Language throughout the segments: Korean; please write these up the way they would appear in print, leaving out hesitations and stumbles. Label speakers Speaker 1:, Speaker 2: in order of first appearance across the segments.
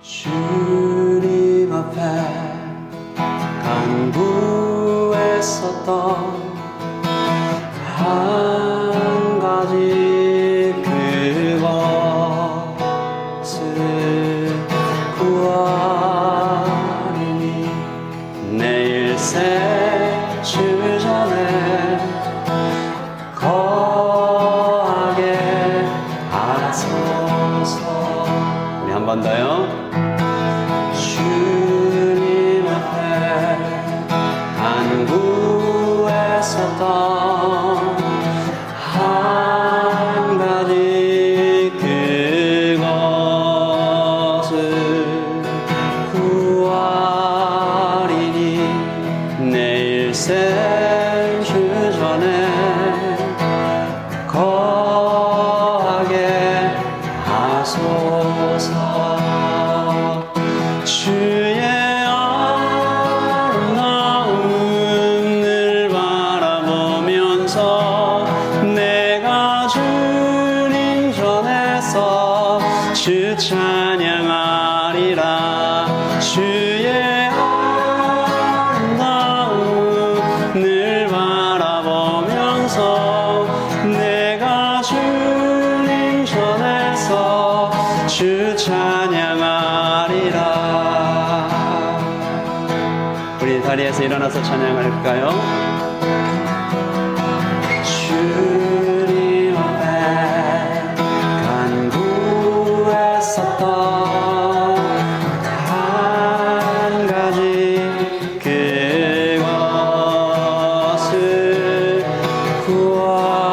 Speaker 1: 주님 앞에 간구했었던 한 가지 그것을 구하리니 내일 새주 전에 거하게 하소서. 우리 한 번 더요. 주님 앞에 간구했었던 한 가지 그것을 구하리니 내일 새주 전에 거하게 하소서. 주의 아름다움을 바라보면서 내가 주님 전에서 주 찬양하리라. 주의 아름다움을 바라보면서 내가 주님 전에서 주 찬양하리라. 우리 자리에서 일어나서 찬양할까요? 주님 앞에 간구했었던 한 가지 그것을 구하리니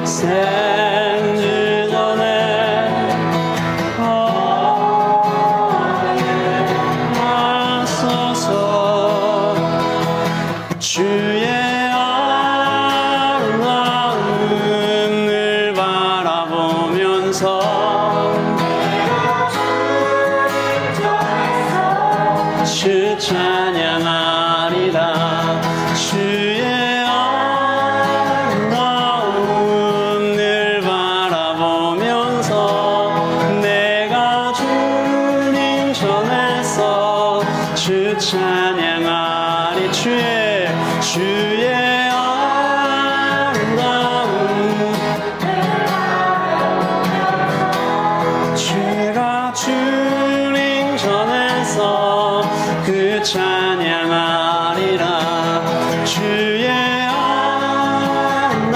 Speaker 1: 생주 전에 거하게 하소서. 주의 아름다움을 바라보면서 주 찬양하리라. 주의 아름다움을 바라보면서 내가 주님 전에서 주 찬양하리. 주의 아름다움 주가 주님 전에서 그 찬양하리라. 주의 아름다움을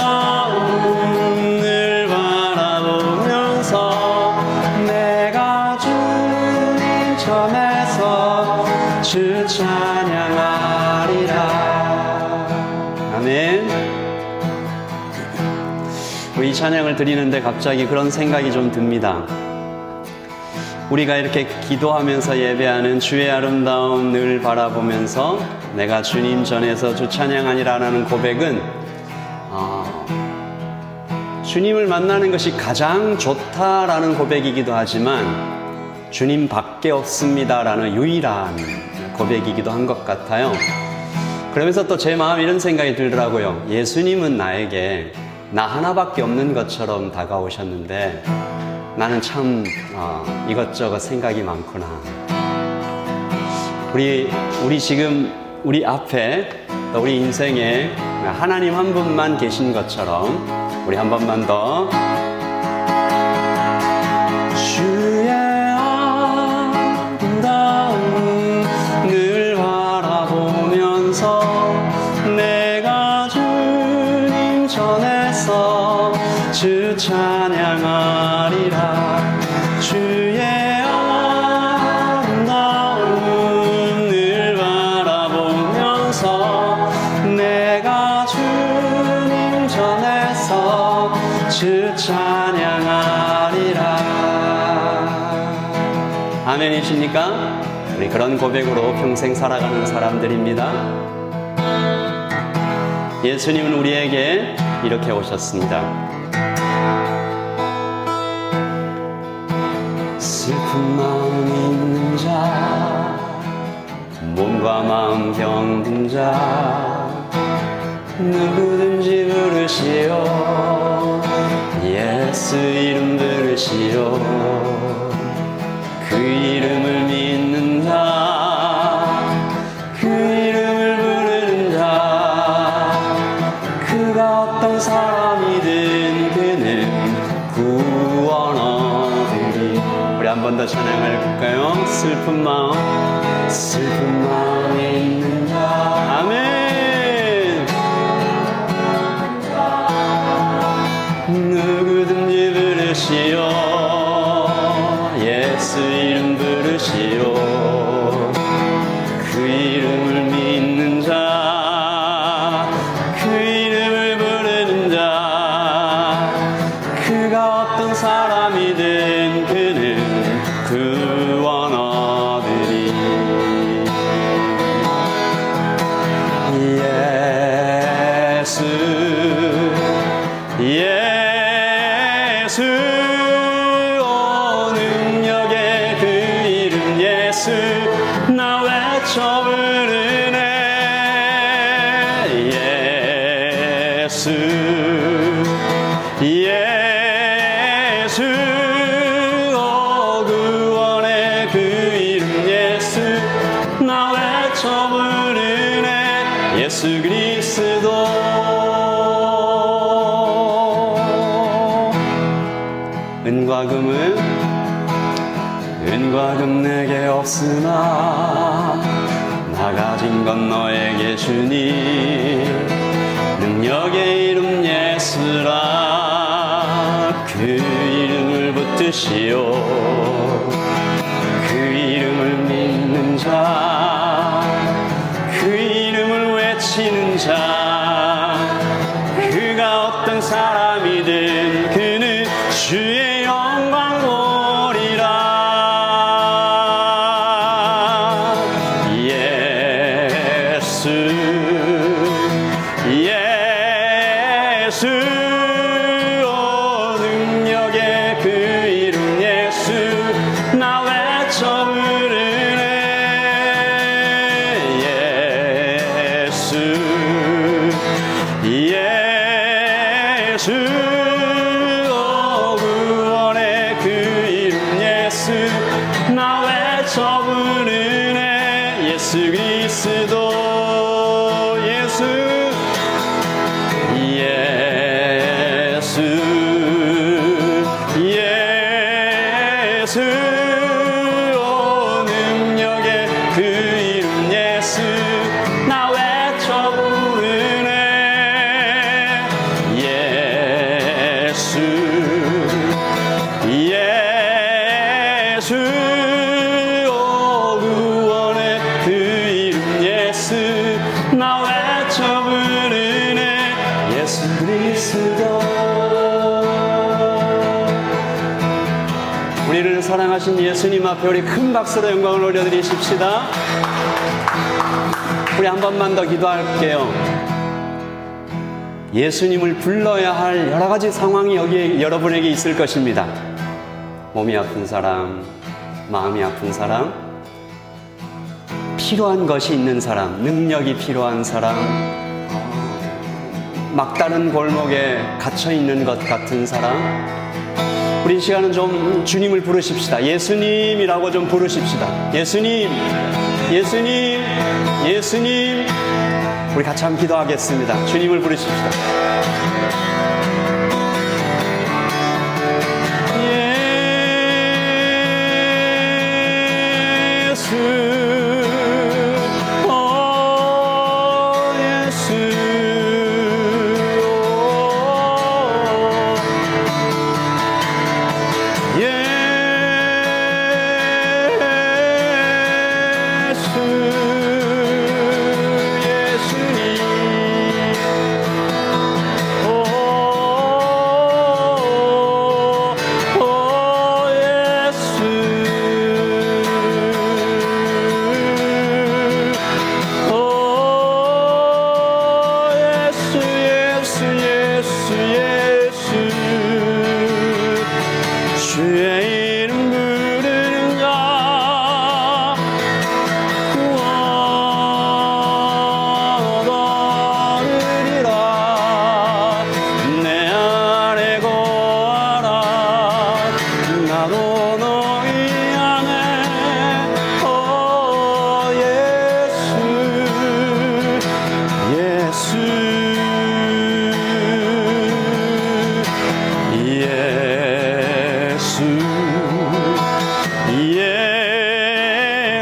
Speaker 1: 바라보면서 내가 주님 전에서 주 찬양하리라. 아멘. 우리 이 찬양을 드리는데 갑자기 그런 생각이 좀 듭니다. 우리가 이렇게 기도하면서 예배하는 주의 아름다움 늘 바라보면서 내가 주님 전에서 주 찬양하니라는 고백은 주님을 만나는 것이 가장 좋다라는 고백이기도 하지만 주님 밖에 없습니다라는 유일한 고백이기도 한 것 같아요. 그러면서 또 제 마음에 이런 생각이 들더라고요. 예수님은 나에게 나 하나밖에 없는 것처럼 다가오셨는데 나는 참 이것저것 생각이 많구나. 우리 지금 우리 앞에 또 우리 인생에 하나님 한 분만 계신 것처럼 우리 한 번만 더 주의 아름다움 늘 바라보면서 내가 주님 전에서 주 찬양하리라. 주의 아름다움 늘 바라보면서 내가 주님 전에서 주 찬양하리라. 아멘이십니까? 우리 그런 고백으로 평생 살아가는 사람들입니다. 예수님은 우리에게 이렇게 오셨습니다. 슬픈 마음 있는 자, 몸과 마음 병든 자, 누구든지 부르시오. 예수 이름 부르시오. 부르시오. 그 이름을 믿는 자, 그 이름을 부르는 자, 그가 어떤 사람이든 그는 구원하리니. 우리 한 번 더 찬양을 해볼까요? 슬픈 마음에 있는 자. 아멘. 누구든지 부르시오. 예수 이름 부르시오. 그 이름을 믿는 자, 그 이름을 부르는 자, 그가 어떤 사람이든 그는 구원하리니. 예수 능력의 그 이름 예수 나 외쳐 부르네. 예수 구원의 그 이름 예수 나 외쳐 부르네. 예수 그리스도. 은과 금 내게 없으나 나 가진 건 너에게 주니. 능력의 이름 예수라. 그 이름을 붙드시오. 그 이름을 믿는 자, 그 이름을 외치는 자, 그가 어떤 사람이든 그는 주의 영광 보리라. 예수 능력의 그 이름 예수 나 외쳐 부르네. 예수 구원의 그 이름 예수 나 외쳐 부르네. 예수 그리스도. 예수 능력의 그 이름 예수 나 외쳐 부르네. 예수 구원의 그 이름 예수 나 외쳐 부르네. 예수 그리스도. 우리를 사랑하신 예수님 앞에 우리 큰 박수로 영광을 올려드리십시다. 우리 한 번만 더 기도할게요. 예수님을 불러야 할 여러 가지 상황이 여기에 여러분에게 있을 것입니다. 몸이 아픈 사람, 마음이 아픈 사람, 필요한 것이 있는 사람, 능력이 필요한 사람, 막다른 골목에 갇혀있는 것 같은 사람. 우리 이 시간은 좀 주님을 부르십시다. 예수님이라고 좀 부르십시다. 예수님, 예수님, 예수님. 우리 같이 한번 기도하겠습니다. 주님을 부르십시다. 나도 너희 안에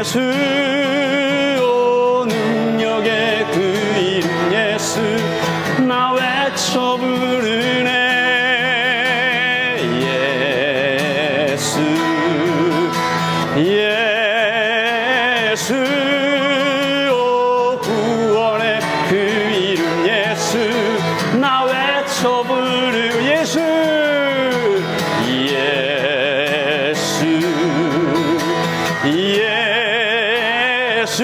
Speaker 1: 예수 오 능력의 그 이름 예수 나 외쳐 부르네 예수 오 구원의 그 이름 예수 나 외쳐 부르 예수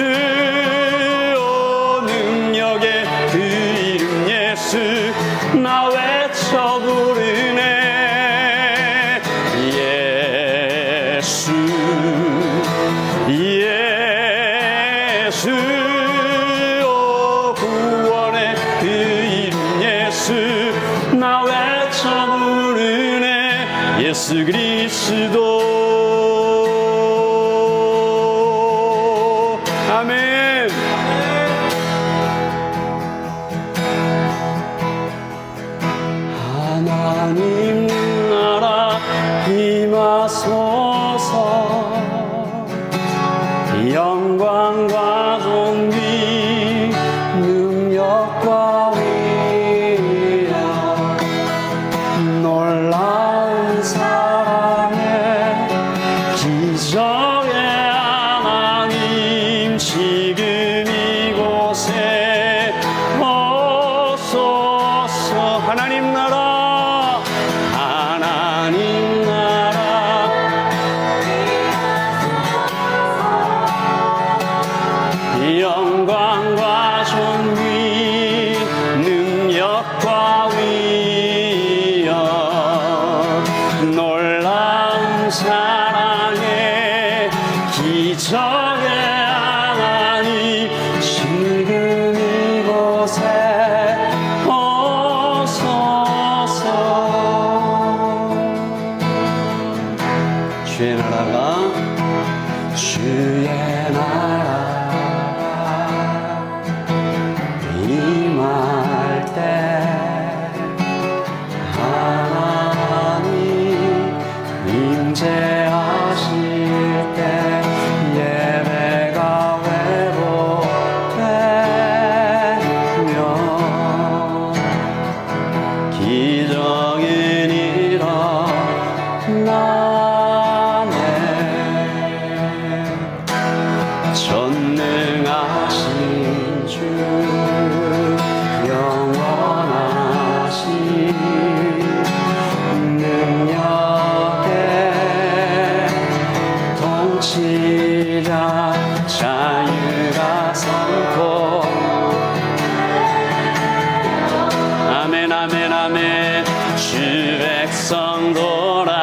Speaker 1: 오 능력의 그 이름 예수 나 외쳐 부르네 예수 오 구원의 그 이름 예수 나 외쳐 부르네 예수 그리스도 아멘. 하나님 나라 임하소서 영광과 존귀 능력과 위엄 놀라운 사랑의 기적의 하나님 지금 이곳에 오소서 하나님 나라 영광과 존귀 능력과 위엄 놀라운 사랑의 기적의 하나님 지금 이곳에 오소서 주의 나라 임할 때 하나님 임재하실 때 예배가 회복되며 기적은 일어나네 전능하신 주 영원하신 능력의 통치자 자유가 선포 아멘 아멘 아멘 주 백성 돌아오네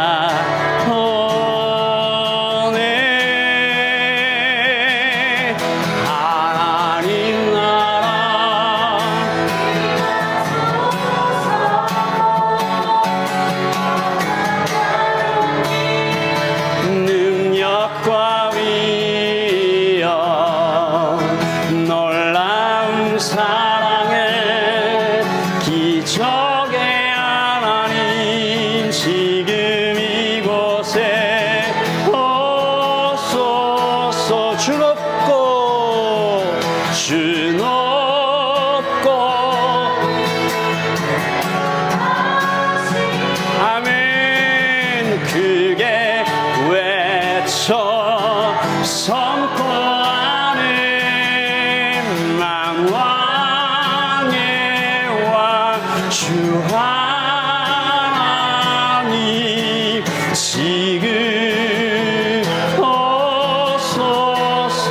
Speaker 1: 하나님 나라 능력과 위엄 놀라운 사랑의 기적의 하나님 지금 이곳에 오소서 주 높고 아멘 크게 외쳐 선포하는 만왕의 왕 주 하나님 지금 오소서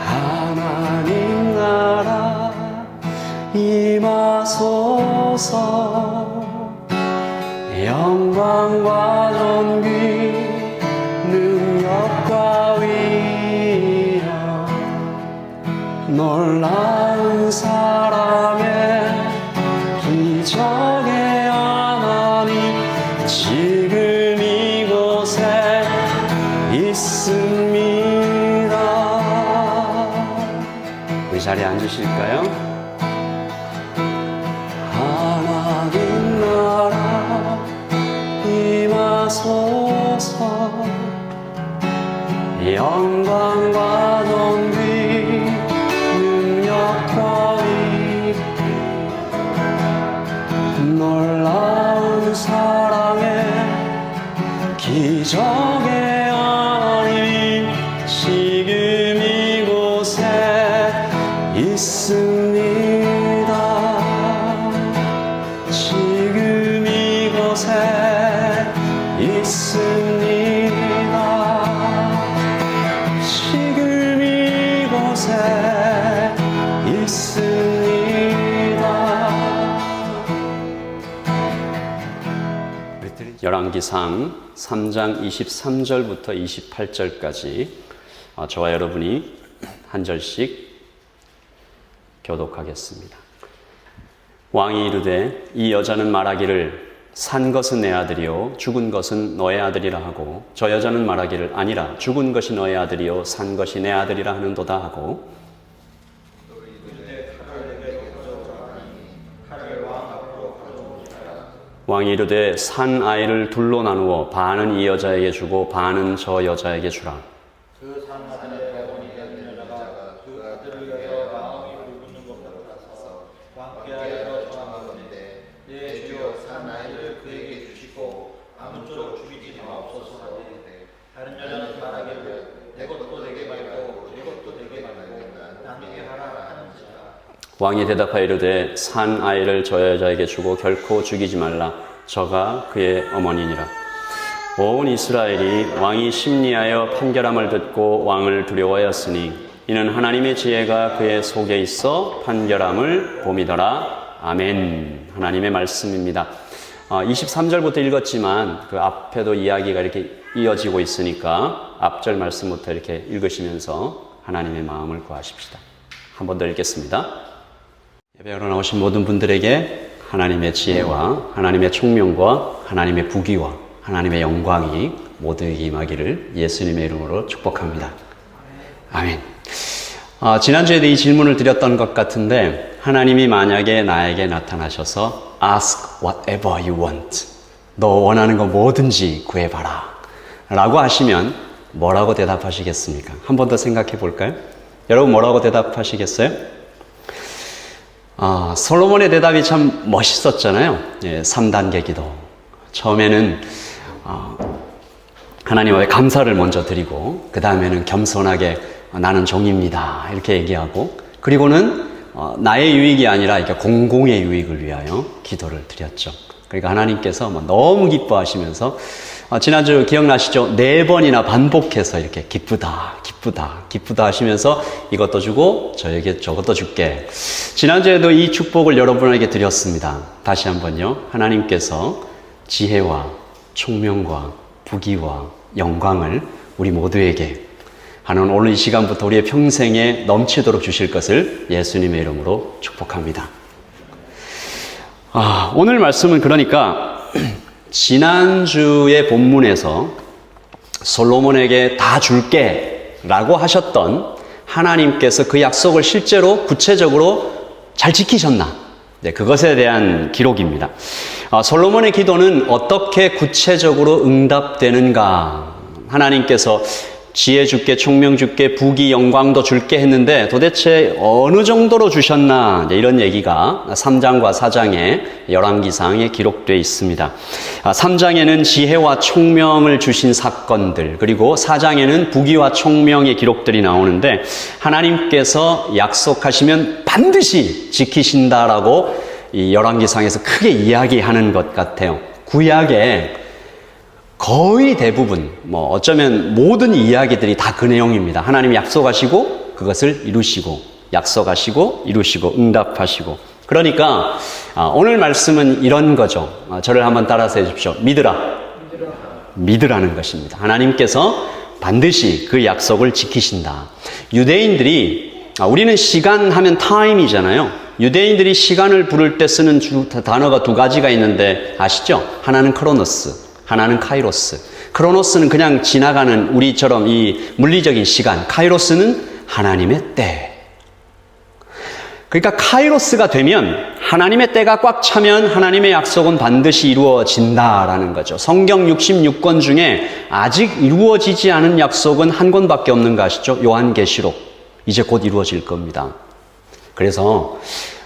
Speaker 1: 하나님 나라 임하소서 영광과 존귀 능력과 위엄 놀라운 사랑의 기적의 하나님 지금 자리에 앉으실까요? 하나님 나라 임하소서. 영광과 존귀 능력과 위엄 놀라운 사랑에 기적의 하나님 지금 이곳에 있습니다. 지금 이곳에 있습니다. 지금 이곳에 있습니다. 열왕기상 3장 23절부터 28절까지 저와 여러분이 한 절씩 교독하겠습니다. 왕이 이르되 이 여자는 말하기를 산 것은 내 아들이요 죽은 것은 너의 아들이라 하고 저 여자는 말하기를 아니라 죽은 것이 너의 아들이요 산 것이 내 아들이라 하는도다 하고 왕이 이르되 산 아이를 둘로 나누어 반은 이 여자에게 주고 반은 저 여자에게 주라.
Speaker 2: 그 산 아들의 대본이 된 여자가 그 아들을 위하여 마음이 불붙는 것 같아서 왕께하여 청하건대 내 주여 산 아이를 그에게 주시고 아무쪼록 죽이지 마옵소서 하되 다른 여자는 말하기를 내 것도 내게 말고 내 것도 내게 말고 나누게 하라 하는지라.
Speaker 1: 왕이 대답하여 이르되 산 아이를 저 여자에게 주고 결코 죽이지 말라. 저가 그의 어머니니라. 온 이스라엘이 왕이 심리하여 판결함을 듣고 왕을 두려워하였으니 이는 하나님의 지혜가 그의 속에 있어 판결함을 봄이더라. 아멘. 하나님의 말씀입니다. 23절부터 읽었지만 그 앞에도 이야기가 이렇게 이어지고 있으니까 앞절 말씀부터 이렇게 읽으시면서 하나님의 마음을 구하십시다. 한 번 더 읽겠습니다. 예배하러 나오신 모든 분들에게 하나님의 지혜와 하나님의 총명과 하나님의 부귀와 하나님의 영광이 모두에게 임하기를 예수님의 이름으로 축복합니다. 아멘. 지난주에도 이 질문을 드렸던 것 같은데 하나님이 만약에 나에게 나타나셔서 Ask whatever you want. 너 원하는 거 뭐든지 구해봐라 라고 하시면 뭐라고 대답하시겠습니까? 한 번 더 생각해 볼까요? 여러분 뭐라고 대답하시겠어요? 솔로몬의 대답이 참 멋있었잖아요. 3단계 기도. 처음에는 하나님 앞에 감사를 먼저 드리고 그 다음에는 겸손하게 나는 종입니다 이렇게 얘기하고 그리고는 나의 유익이 아니라 이렇게 공공의 유익을 위하여 기도를 드렸죠. 그러니까 하나님께서 너무 기뻐하시면서 지난주 기억나시죠? 4번이나 반복해서 이렇게 기쁘다 하시면서 이것도 주고 저에게 저것도 줄게. 지난주에도 이 축복을 여러분에게 드렸습니다. 다시 한번요. 하나님께서 지혜와 총명과 부귀와 영광을 우리 모두에게 하는 오늘 이 시간부터 우리의 평생에 넘치도록 주실 것을 예수님의 이름으로 축복합니다. 오늘 말씀은 그러니까 지난주의 본문에서 솔로몬에게 다 줄게 라고 하셨던 하나님께서 그 약속을 실제로 구체적으로 잘 지키셨나? 네, 그것에 대한 기록입니다. 솔로몬의 기도는 어떻게 구체적으로 응답되는가? 하나님께서 지혜 줄게, 총명 줄게, 부귀, 영광도 줄게 했는데 도대체 어느 정도로 주셨나? 이런 얘기가 3장과 4장의 열왕기상에 기록되어 있습니다. 3장에는 지혜와 총명을 주신 사건들, 그리고 4장에는 부귀와 총명의 기록들이 나오는데 하나님께서 약속하시면 반드시 지키신다라고 이 열왕기상에서 크게 이야기하는 것 같아요. 구약에 거의 대부분, 어쩌면 모든 이야기들이 다 그 내용입니다. 하나님이 약속하시고 그것을 이루시고, 약속하시고 이루시고 응답하시고. 그러니까 오늘 말씀은 이런 거죠. 저를 한번 따라서 해주십시오. 믿으라는 것입니다. 하나님께서 반드시 그 약속을 지키신다. 유대인들이, 우리는 시간 하면 타임이잖아요. 유대인들이 시간을 부를 때 쓰는 단어가 2가지가 있는데 아시죠? 하나는 크로노스, 하나는 카이로스. 크로노스는 그냥 지나가는 우리처럼 이 물리적인 시간, 카이로스는 하나님의 때. 그러니까 카이로스가 되면, 하나님의 때가 꽉 차면 하나님의 약속은 반드시 이루어진다라는 거죠. 성경 66권 중에 아직 이루어지지 않은 약속은 한 권밖에 없는 거 아시죠? 요한계시록. 이제 곧 이루어질 겁니다. 그래서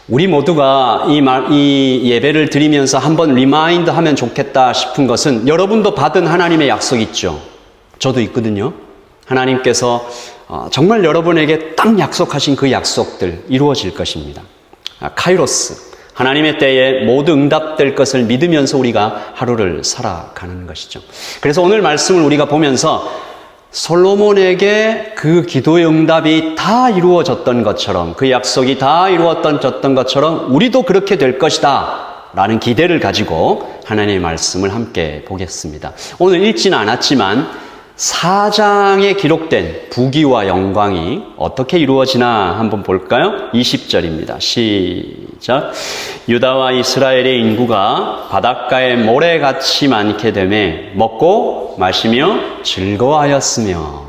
Speaker 1: 우리 모두가 이 예배를 드리면서 한번 리마인드 하면 좋겠다 싶은 것은, 여러분도 받은 하나님의 약속 있죠? 저도 있거든요. 하나님께서 정말 여러분에게 딱 약속하신 그 약속들 이루어질 것입니다. 카이로스, 하나님의 때에 모두 응답될 것을 믿으면서 우리가 하루를 살아가는 것이죠. 그래서 오늘 말씀을 우리가 보면서 솔로몬에게 그 기도의 응답이 다 이루어졌던 것처럼, 그 약속이 다 이루어졌던 것처럼 우리도 그렇게 될 것이다 라는 기대를 가지고 하나님의 말씀을 함께 보겠습니다. 오늘 읽지는 않았지만 4장에 기록된 부귀와 영광이 어떻게 이루어지나 한번 볼까요? 20절입니다. 시작. 유다와 이스라엘의 인구가 바닷가에 모래같이 많게 되매 먹고 마시며 즐거워하였으며.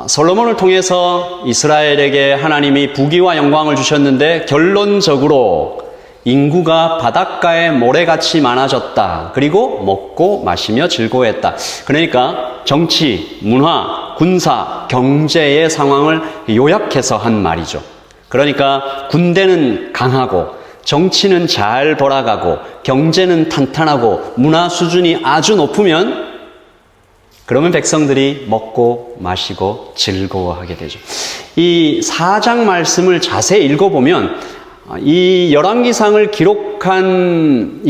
Speaker 1: 솔로몬을 통해서 이스라엘에게 하나님이 부귀와 영광을 주셨는데, 결론적으로 인구가 바닷가에 모래같이 많아졌다. 그리고 먹고 마시며 즐거워했다. 그러니까 정치, 문화, 군사, 경제의 상황을 요약해서 한 말이죠. 그러니까 군대는 강하고, 정치는 잘 돌아가고, 경제는 탄탄하고, 문화 수준이 아주 높으면, 그러면 백성들이 먹고 마시고 즐거워하게 되죠. 이 4장 말씀을 자세히 읽어보면 이 열왕기상을 기록한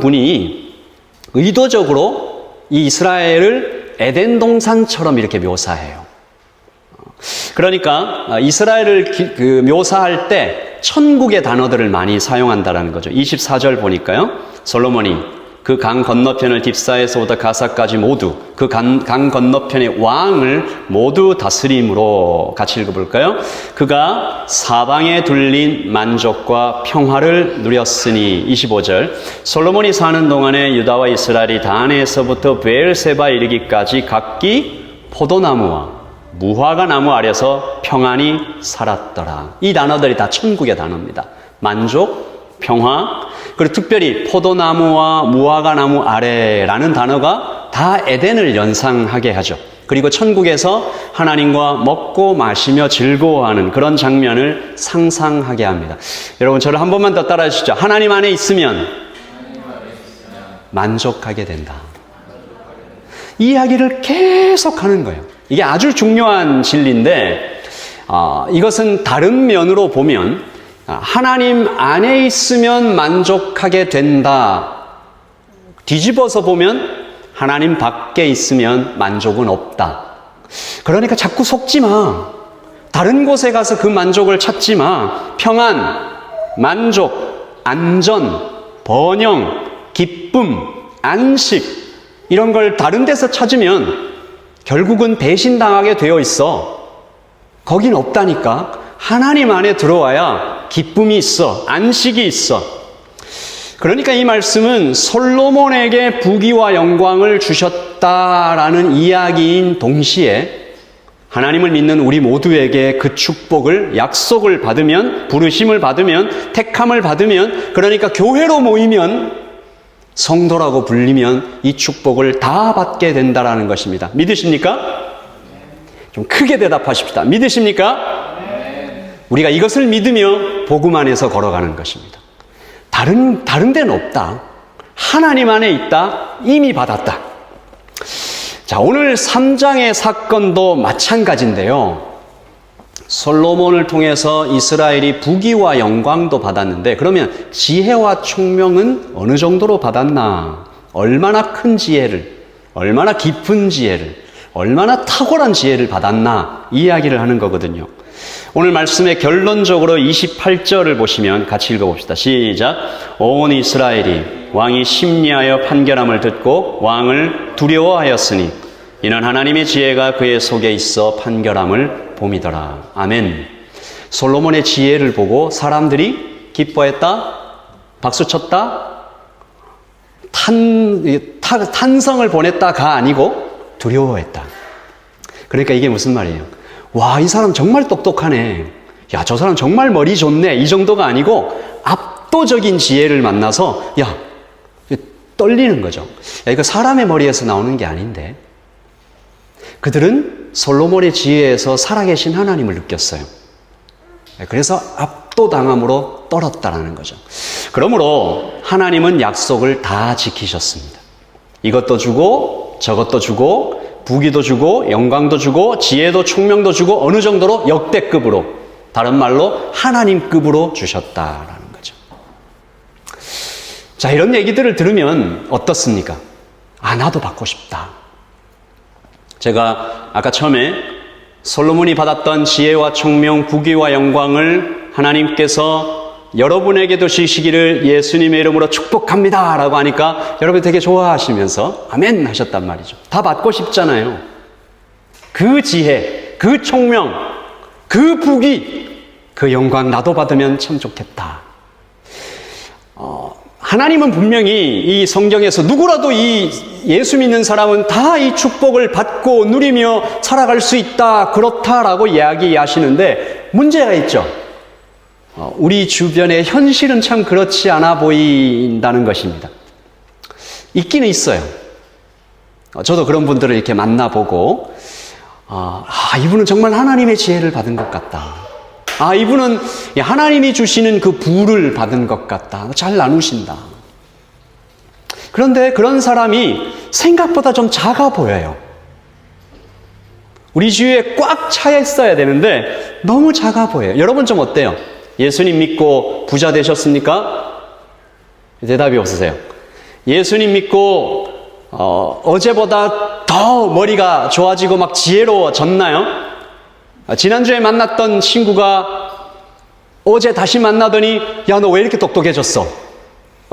Speaker 1: 분이 의도적으로 이 이스라엘을 에덴 동산처럼 이렇게 묘사해요. 그러니까 이스라엘을 묘사할 때 천국의 단어들을 많이 사용한다는 거죠. 24절 보니까요, 솔로몬이 그 강 건너편을 딥사에서부터 가사까지 모두 그 강 건너편의 왕을 모두 다스림으로, 같이 읽어볼까요? 그가 사방에 둘린 만족과 평화를 누렸으니. 25절. 솔로몬이 사는 동안에 유다와 이스라엘이 단에서부터 베엘세바에 이르기까지 각기 포도나무와 무화과 나무 아래서 평안히 살았더라. 이 단어들이 다 천국의 단어입니다. 만족, 평화, 그리고 특별히 포도나무와 무화과 나무 아래라는 단어가 다 에덴을 연상하게 하죠. 그리고 천국에서 하나님과 먹고 마시며 즐거워하는 그런 장면을 상상하게 합니다. 여러분, 저를 한 번만 더 따라해 주시죠. 하나님 안에 있으면 만족하게 된다. 이 이야기를 계속 하는 거예요. 이게 아주 중요한 진리인데, 이것은 다른 면으로 보면 하나님 안에 있으면 만족하게 된다. 뒤집어서 보면 하나님 밖에 있으면 만족은 없다. 그러니까 자꾸 속지 마. 다른 곳에 가서 그 만족을 찾지 마. 평안, 만족, 안전, 번영, 기쁨, 안식, 이런 걸 다른 데서 찾으면 결국은 배신당하게 되어 있어. 거긴 없다니까. 하나님 안에 들어와야 기쁨이 있어, 안식이 있어. 그러니까 이 말씀은 솔로몬에게 부귀와 영광을 주셨다라는 이야기인 동시에 하나님을 믿는 우리 모두에게 그 축복을, 약속을 받으면, 부르심을 받으면, 택함을 받으면, 그러니까 교회로 모이면, 성도라고 불리면 이 축복을 다 받게 된다라는 것입니다. 믿으십니까? 좀 크게 대답하십시다. 믿으십니까? 우리가 이것을 믿으며 복음 안에서 걸어가는 것입니다. 다른 데는 없다. 하나님 안에 있다. 이미 받았다. 자, 오늘 3장의 사건도 마찬가지인데요. 솔로몬을 통해서 이스라엘이 부귀와 영광도 받았는데, 그러면 지혜와 총명은 어느 정도로 받았나? 얼마나 큰 지혜를, 얼마나 깊은 지혜를, 얼마나 탁월한 지혜를 받았나? 이 이야기를 하는 거거든요. 오늘 말씀의 결론적으로 28절을 보시면 같이 읽어봅시다. 시작. 온 이스라엘이 왕이 심리하여 판결함을 듣고 왕을 두려워하였으니 이는 하나님의 지혜가 그의 속에 있어 판결함을 봄이더라. 아멘. 솔로몬의 지혜를 보고 사람들이 기뻐했다? 박수쳤다? 탄성을 보냈다가 아니고 두려워했다. 그러니까 이게 무슨 말이에요? 와, 이 사람 정말 똑똑하네. 야, 저 사람 정말 머리 좋네. 이 정도가 아니고 압도적인 지혜를 만나서 야, 떨리는 거죠. 야, 이거 사람의 머리에서 나오는 게 아닌데. 그들은 솔로몬의 지혜에서 살아계신 하나님을 느꼈어요. 그래서 압도당함으로 떨었다라는 거죠. 그러므로 하나님은 약속을 다 지키셨습니다. 이것도 주고 저것도 주고 부귀도 주고 영광도 주고 지혜도 총명도 주고 어느 정도로 역대급으로, 다른 말로 하나님급으로 주셨다라는 거죠. 자, 이런 얘기들을 들으면 어떻습니까? 아, 나도 받고 싶다. 제가 아까 처음에 솔로몬이 받았던 지혜와 총명, 부귀와 영광을 하나님께서 여러분에게도 주시기를 예수님의 이름으로 축복합니다 라고 하니까 여러분이 되게 좋아하시면서 아멘 하셨단 말이죠. 다 받고 싶잖아요. 그 지혜, 그 총명, 그 부귀, 그 영광 나도 받으면 참 좋겠다. 하나님은 분명히 이 성경에서 누구라도 이 예수 믿는 사람은 다 이 축복을 받고 누리며 살아갈 수 있다, 그렇다라고 이야기하시는데 문제가 있죠. 우리 주변의 현실은 참 그렇지 않아 보인다는 것입니다. 있기는 있어요. 저도 그런 분들을 이렇게 만나보고 이분은 정말 하나님의 지혜를 받은 것 같다. 이분은 하나님이 주시는 그 부를 받은 것 같다. 잘 나누신다. 그런데 그런 사람이 생각보다 좀 작아 보여요. 우리 주위에 꽉 차 있어야 되는데 너무 작아 보여요. 여러분 좀 어때요? 예수님 믿고 부자 되셨습니까? 대답이 없으세요. 예수님 믿고 어제보다 더 머리가 좋아지고 막 지혜로워졌나요? 지난주에 만났던 친구가 어제 다시 만나더니 야, 너 왜 이렇게 똑똑해졌어?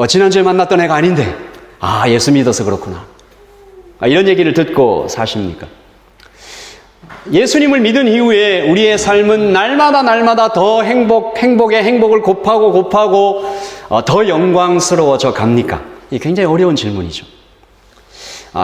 Speaker 1: 지난주에 만났던 애가 아닌데. 예수 믿어서 그렇구나. 이런 얘기를 듣고 사십니까? 예수님을 믿은 이후에 우리의 삶은 날마다 더 행복에 행복을 곱하고 더 영광스러워져 갑니까? 이게 굉장히 어려운 질문이죠.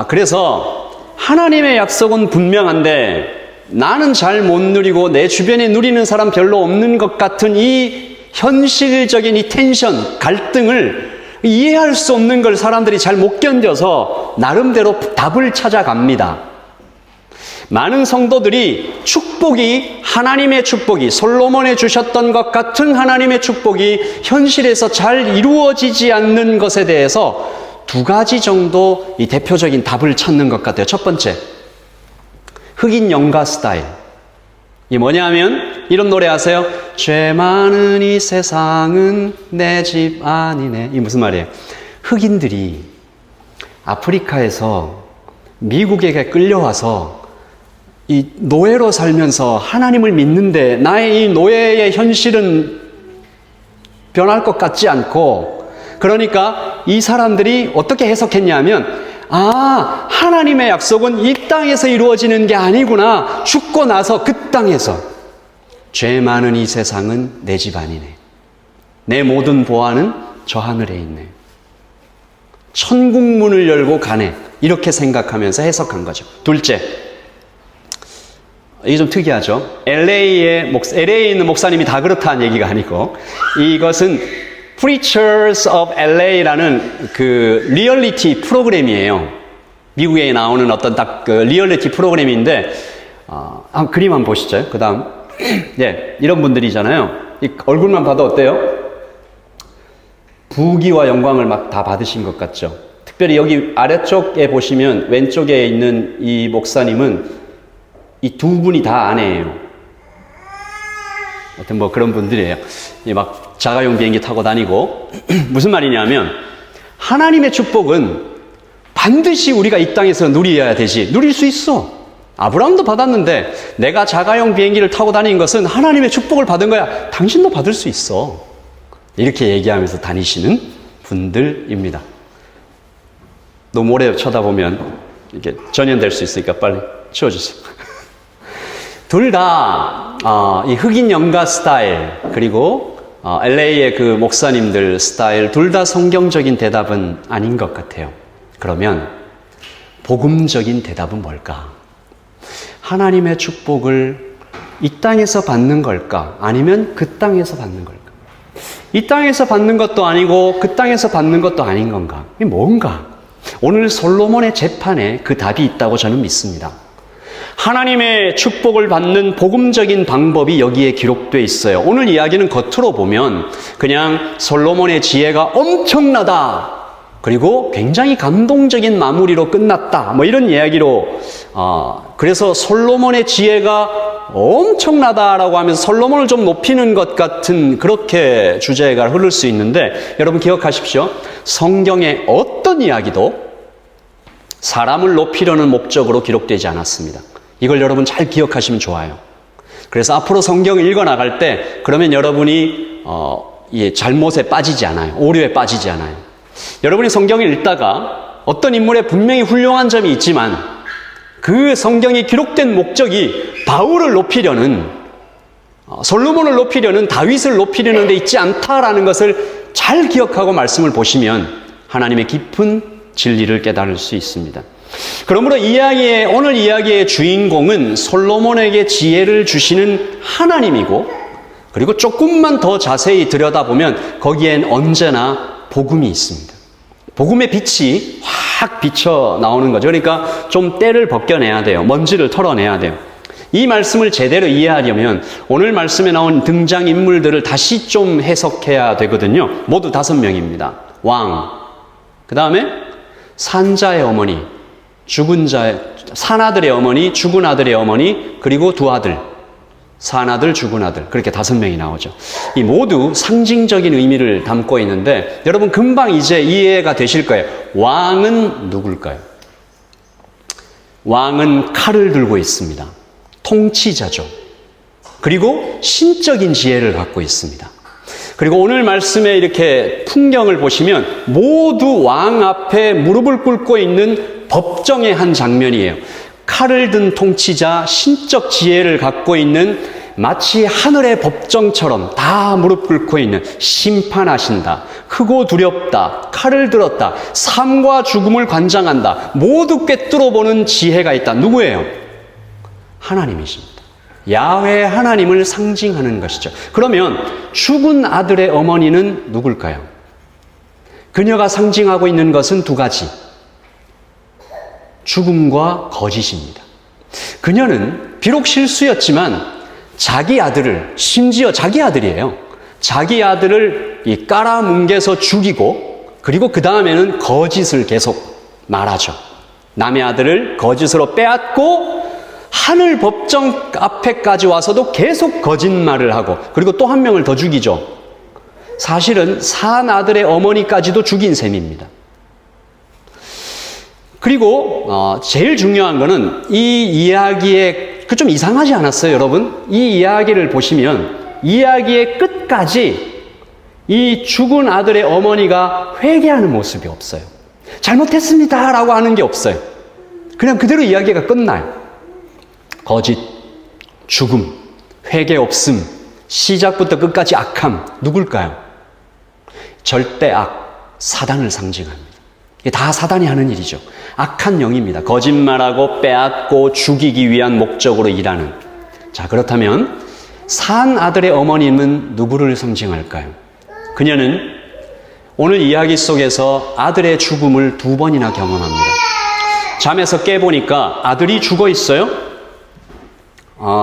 Speaker 1: 그래서 하나님의 약속은 분명한데 나는 잘 못 누리고 내 주변에 누리는 사람 별로 없는 것 같은 이 현실적인 이 텐션, 갈등을 이해할 수 없는 걸 사람들이 잘 못 견뎌서 나름대로 답을 찾아갑니다. 많은 성도들이 축복이, 하나님의 축복이, 솔로몬에 주셨던 것 같은 하나님의 축복이 현실에서 잘 이루어지지 않는 것에 대해서 두 가지 정도 이 대표적인 답을 찾는 것 같아요. 첫 번째, 흑인 연가 스타일. 이게 뭐냐 하면 이런 노래 아세요? 죄 많은 이 세상은 내 집 아니네. 이게 무슨 말이에요? 흑인들이 아프리카에서 미국에게 끌려와서 이 노예로 살면서 하나님을 믿는데 나의 이 노예의 현실은 변할 것 같지 않고, 그러니까 이 사람들이 어떻게 해석했냐면 하나님의 약속은 이 땅에서 이루어지는 게 아니구나. 죽고 나서 그 땅에서 죄 많은 이 세상은 내 집 아니네. 내 모든 보화는 저 하늘에 있네. 천국 문을 열고 가네. 이렇게 생각하면서 해석한 거죠. 둘째, 이게 좀 특이하죠. LA에 있는 목사님이 다 그렇다는 얘기가 아니고, 이것은 Preachers of LA라는 그 리얼리티 프로그램이에요. 미국에 나오는 어떤 딱 그 리얼리티 프로그램인데, 그림 한번 보시죠. 그 다음. 네, 이런 분들이잖아요. 이 얼굴만 봐도 어때요? 부귀와 영광을 막 다 받으신 것 같죠. 특별히 여기 아래쪽에 보시면 왼쪽에 있는 이 목사님은 이 두 분이 다 아내예요. 하여튼 뭐 그런 분들이에요. 막 자가용 비행기 타고 다니고. 무슨 말이냐면 하나님의 축복은 반드시 우리가 이 땅에서 누려야 되지. 누릴 수 있어. 아브라함도 받았는데 내가 자가용 비행기를 타고 다닌 것은 하나님의 축복을 받은 거야. 당신도 받을 수 있어. 이렇게 얘기하면서 다니시는 분들입니다. 너무 오래 쳐다보면 이게 전염될 수 있으니까 빨리 치워주세요. 둘 다 이 흑인 연가 스타일, 그리고 LA의 그 목사님들 스타일, 둘 다 성경적인 대답은 아닌 것 같아요. 그러면 복음적인 대답은 뭘까? 하나님의 축복을 이 땅에서 받는 걸까? 아니면 그 땅에서 받는 걸까? 이 땅에서 받는 것도 아니고 그 땅에서 받는 것도 아닌 건가? 이게 뭔가? 오늘 솔로몬의 재판에 그 답이 있다고 저는 믿습니다. 하나님의 축복을 받는 복음적인 방법이 여기에 기록되어 있어요. 오늘 이야기는 겉으로 보면 그냥 솔로몬의 지혜가 엄청나다, 그리고 굉장히 감동적인 마무리로 끝났다, 뭐 이런 이야기로 그래서 솔로몬의 지혜가 엄청나다라고 하면서 솔로몬을 좀 높이는 것 같은 그렇게 주제가 흐를 수 있는데, 여러분 기억하십시오. 성경의 어떤 이야기도 사람을 높이려는 목적으로 기록되지 않았습니다. 이걸 여러분 잘 기억하시면 좋아요. 그래서 앞으로 성경을 읽어나갈 때 그러면 여러분이 잘못에 빠지지 않아요. 오류에 빠지지 않아요. 여러분이 성경을 읽다가 어떤 인물의 분명히 훌륭한 점이 있지만 그 성경이 기록된 목적이 바울을 높이려는, 솔로몬을 높이려는, 다윗을 높이려는 데 있지 않다라는 것을 잘 기억하고 말씀을 보시면 하나님의 깊은 진리를 깨달을 수 있습니다. 그러므로 오늘 이야기의 주인공은 솔로몬에게 지혜를 주시는 하나님이고, 그리고 조금만 더 자세히 들여다보면 거기엔 언제나 복음이 있습니다. 복음의 빛이 확 비쳐 나오는 거죠. 그러니까 좀 때를 벗겨내야 돼요. 먼지를 털어내야 돼요. 이 말씀을 제대로 이해하려면 오늘 말씀에 나온 등장인물들을 다시 좀 해석해야 되거든요. 모두 5명입니다. 왕, 그 다음에 산자의 어머니, 산아들의 어머니, 죽은 아들의 어머니, 그리고 2아들, 산아들, 죽은 아들, 그렇게 5명이 나오죠. 이 모두 상징적인 의미를 담고 있는데 여러분 금방 이제 이해가 되실 거예요. 왕은 누굴까요? 왕은 칼을 들고 있습니다. 통치자죠. 그리고 신적인 지혜를 갖고 있습니다. 그리고 오늘 말씀에 이렇게 풍경을 보시면 모두 왕 앞에 무릎을 꿇고 있는 법정의 한 장면이에요. 칼을 든 통치자, 신적 지혜를 갖고 있는, 마치 하늘의 법정처럼 다 무릎 꿇고 있는, 심판하신다, 크고 두렵다, 칼을 들었다, 삶과 죽음을 관장한다, 모두 꿰뚫어 보는 지혜가 있다. 누구예요? 하나님이십니다. 야훼 하나님을 상징하는 것이죠. 그러면 죽은 아들의 어머니는 누굴까요? 그녀가 상징하고 있는 것은 2가지. 죽음과 거짓입니다. 그녀는 비록 실수였지만 자기 아들을, 심지어 자기 아들이에요. 자기 아들을 깔아뭉개서 죽이고, 그리고 그 다음에는 거짓을 계속 말하죠. 남의 아들을 거짓으로 빼앗고 하늘 법정 앞에까지 와서도 계속 거짓말을 하고, 그리고 또 한 명을 더 죽이죠. 사실은 산 아들의 어머니까지도 죽인 셈입니다. 그리고 제일 중요한 거는 이 이야기에 좀 이상하지 않았어요, 여러분? 이 이야기를 보시면 이야기의 끝까지 이 죽은 아들의 어머니가 회개하는 모습이 없어요. 잘못했습니다 라고 하는 게 없어요. 그냥 그대로 이야기가 끝나요. 거짓, 죽음, 회개 없음, 시작부터 끝까지 악함. 누굴까요? 절대 악, 사단을 상징합니다. 이게 다 사단이 하는 일이죠. 악한 영입니다. 거짓말하고 빼앗고 죽이기 위한 목적으로 일하는. 자, 그렇다면 산 아들의 어머님은 누구를 상징할까요? 그녀는 오늘 이야기 속에서 아들의 죽음을 2번이나 경험합니다. 잠에서 깨보니까 아들이 죽어 있어요.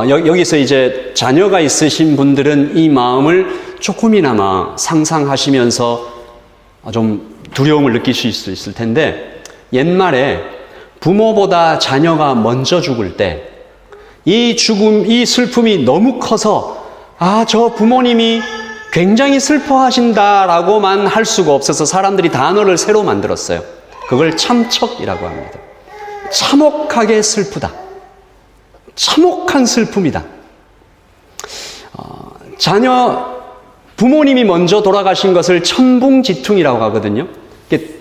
Speaker 1: 여기서 이제 자녀가 있으신 분들은 이 마음을 조금이나마 상상하시면서 좀 두려움을 느끼실 수 있을 텐데, 옛말에 부모보다 자녀가 먼저 죽을 때 이 죽음, 이 슬픔이 너무 커서 저 부모님이 굉장히 슬퍼하신다라고만 할 수가 없어서 사람들이 단어를 새로 만들었어요. 그걸 참척이라고 합니다. 참혹하게 슬프다. 참혹한 슬픔이다. 부모님이 먼저 돌아가신 것을 천붕지퉁이라고 하거든요.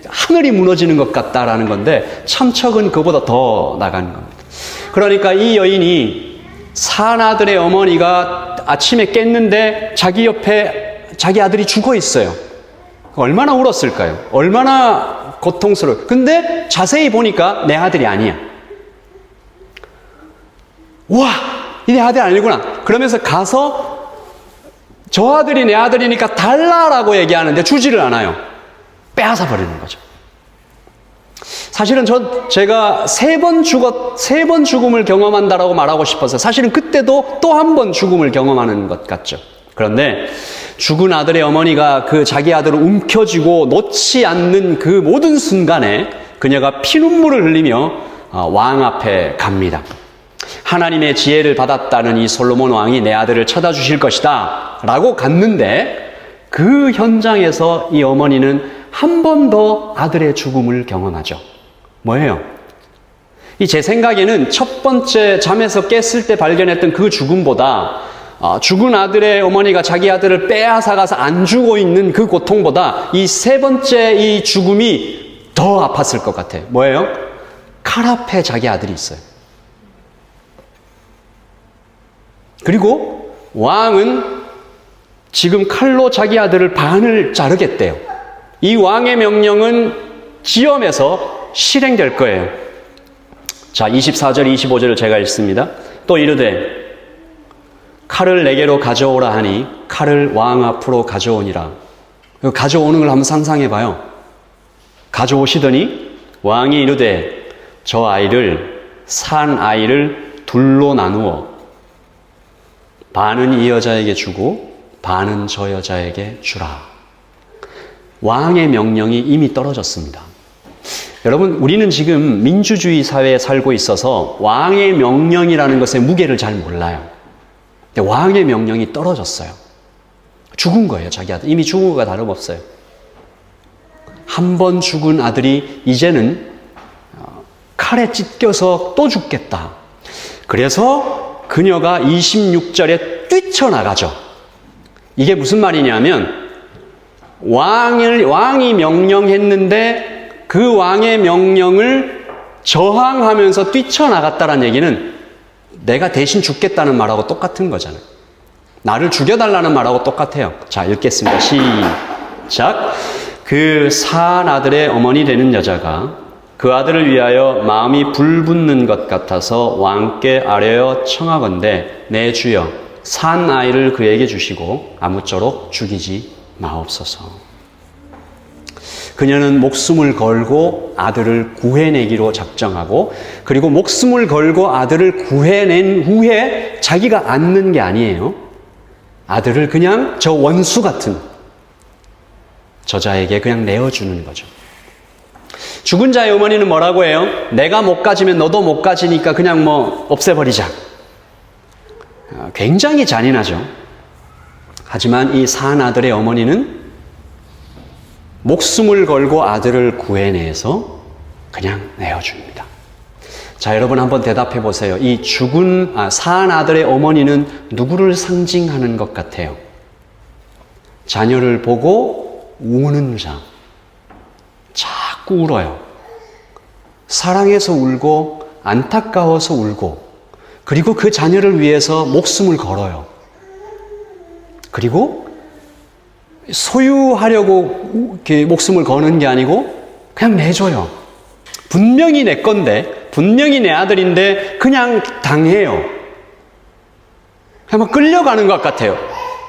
Speaker 1: 하늘이 무너지는 것 같다라는 건데, 참척은 그보다 더 나가는 겁니다. 그러니까 이 여인이 산 아들의 어머니가 아침에 깼는데 자기 옆에 자기 아들이 죽어 있어요. 얼마나 울었을까요? 얼마나 고통스러워요. 근데 자세히 보니까 내 아들이 아니야. 와, 이 내 아들 아니구나. 그러면서 가서 저 아들이 내 아들이니까 달라라고 얘기하는데 주지를 않아요. 빼앗아 버리는 거죠. 사실은 제가 세 번 죽음을 경험한다라고 말하고 싶어서 사실은 그때도 또 한 번 죽음을 경험하는 것 같죠. 그런데 죽은 아들의 어머니가 그 자기 아들을 움켜쥐고 놓지 않는 그 모든 순간에 그녀가 피눈물을 흘리며 왕 앞에 갑니다. 하나님의 지혜를 받았다는 이 솔로몬 왕이 내 아들을 찾아주실 것이다 라고 갔는데 그 현장에서 이 어머니는 한 번 더 아들의 죽음을 경험하죠. 뭐예요? 제 생각에는 첫 번째 잠에서 깼을 때 발견했던 그 죽음보다 죽은 아들의 어머니가 자기 아들을 빼앗아가서 안 주고 있는 그 고통보다 이 세 번째 이 죽음이 더 아팠을 것 같아요. 뭐예요? 칼 앞에 자기 아들이 있어요. 그리고 왕은 지금 칼로 자기 아들을 반을 자르겠대요. 이 왕의 명령은 지엄에서 실행될 거예요. 자, 24절, 25절을 제가 읽습니다. 또 이르되 칼을 내게로 가져오라 하니 칼을 왕 앞으로 가져오니라. 가져오는 걸 한번 상상해 봐요. 가져오시더니 왕이 이르되 저 아이를 산 아이를 둘로 나누어 반은 이 여자에게 주고 반은 저 여자에게 주라. 왕의 명령이 이미 떨어졌습니다. 여러분, 우리는 지금 민주주의 사회에 살고 있어서 왕의 명령이라는 것의 무게를 잘 몰라요. 근데 왕의 명령이 떨어졌어요. 죽은 거예요, 자기 아들. 이미 죽은 거가 다름없어요. 한 번 죽은 아들이 이제는 칼에 찢겨서 또 죽겠다. 그래서 그녀가 26절에 뛰쳐나가죠. 이게 무슨 말이냐면 왕이 명령했는데 그 왕의 명령을 저항하면서 뛰쳐나갔다는 얘기는 내가 대신 죽겠다는 말하고 똑같은 거잖아요. 나를 죽여달라는 말하고 똑같아요. 자, 읽겠습니다. 시작. 그 산 아들의 어머니 되는 여자가 그 아들을 위하여 마음이 불붙는 것 같아서 왕께 아뢰어 청하건대 내 주여 산 아이를 그에게 주시고 아무쪼록 죽이지 마옵소서. 그녀는 목숨을 걸고 아들을 구해내기로 작정하고 그리고 목숨을 걸고 아들을 구해낸 후에 자기가 앉는 게 아니에요. 아들을 그냥 저 원수 같은 저자에게 그냥 내어주는 거죠. 죽은 자의 어머니는 뭐라고 해요? 내가 못 가지면 너도 못 가지니까 그냥 없애버리자. 굉장히 잔인하죠. 하지만 이 산 아들의 어머니는 목숨을 걸고 아들을 구해내서 그냥 내어줍니다. 자, 여러분 한번 대답해 보세요. 이 산 아들의 어머니는 누구를 상징하는 것 같아요? 자녀를 보고 우는 자. 자꾸 울어요. 사랑해서 울고 안타까워서 울고 그리고 그 자녀를 위해서 목숨을 걸어요. 그리고 소유하려고 이렇게 목숨을 거는 게 아니고 그냥 내줘요. 분명히 내 건데, 분명히 내 아들인데 그냥 당해요. 그냥 끌려가는 것 같아요.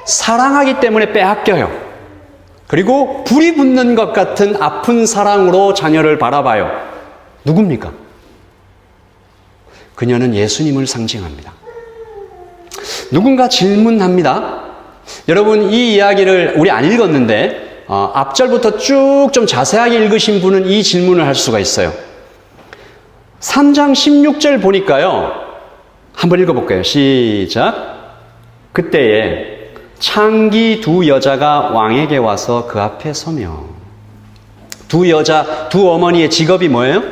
Speaker 1: 사랑하기 때문에 빼앗겨요. 그리고 불이 붙는 것 같은 아픈 사랑으로 자녀를 바라봐요. 누굽니까? 그녀는 예수님을 상징합니다. 누군가 질문합니다. 여러분, 이 이야기를 우리 안 읽었는데 앞절부터 쭉 좀 자세하게 읽으신 분은 이 질문을 할 수가 있어요. 3장 16절 보니까요. 한번 읽어볼까요? 시작. 그때에 창기 두 여자가 왕에게 와서 그 앞에 서며. 두 어머니의 직업이 뭐예요?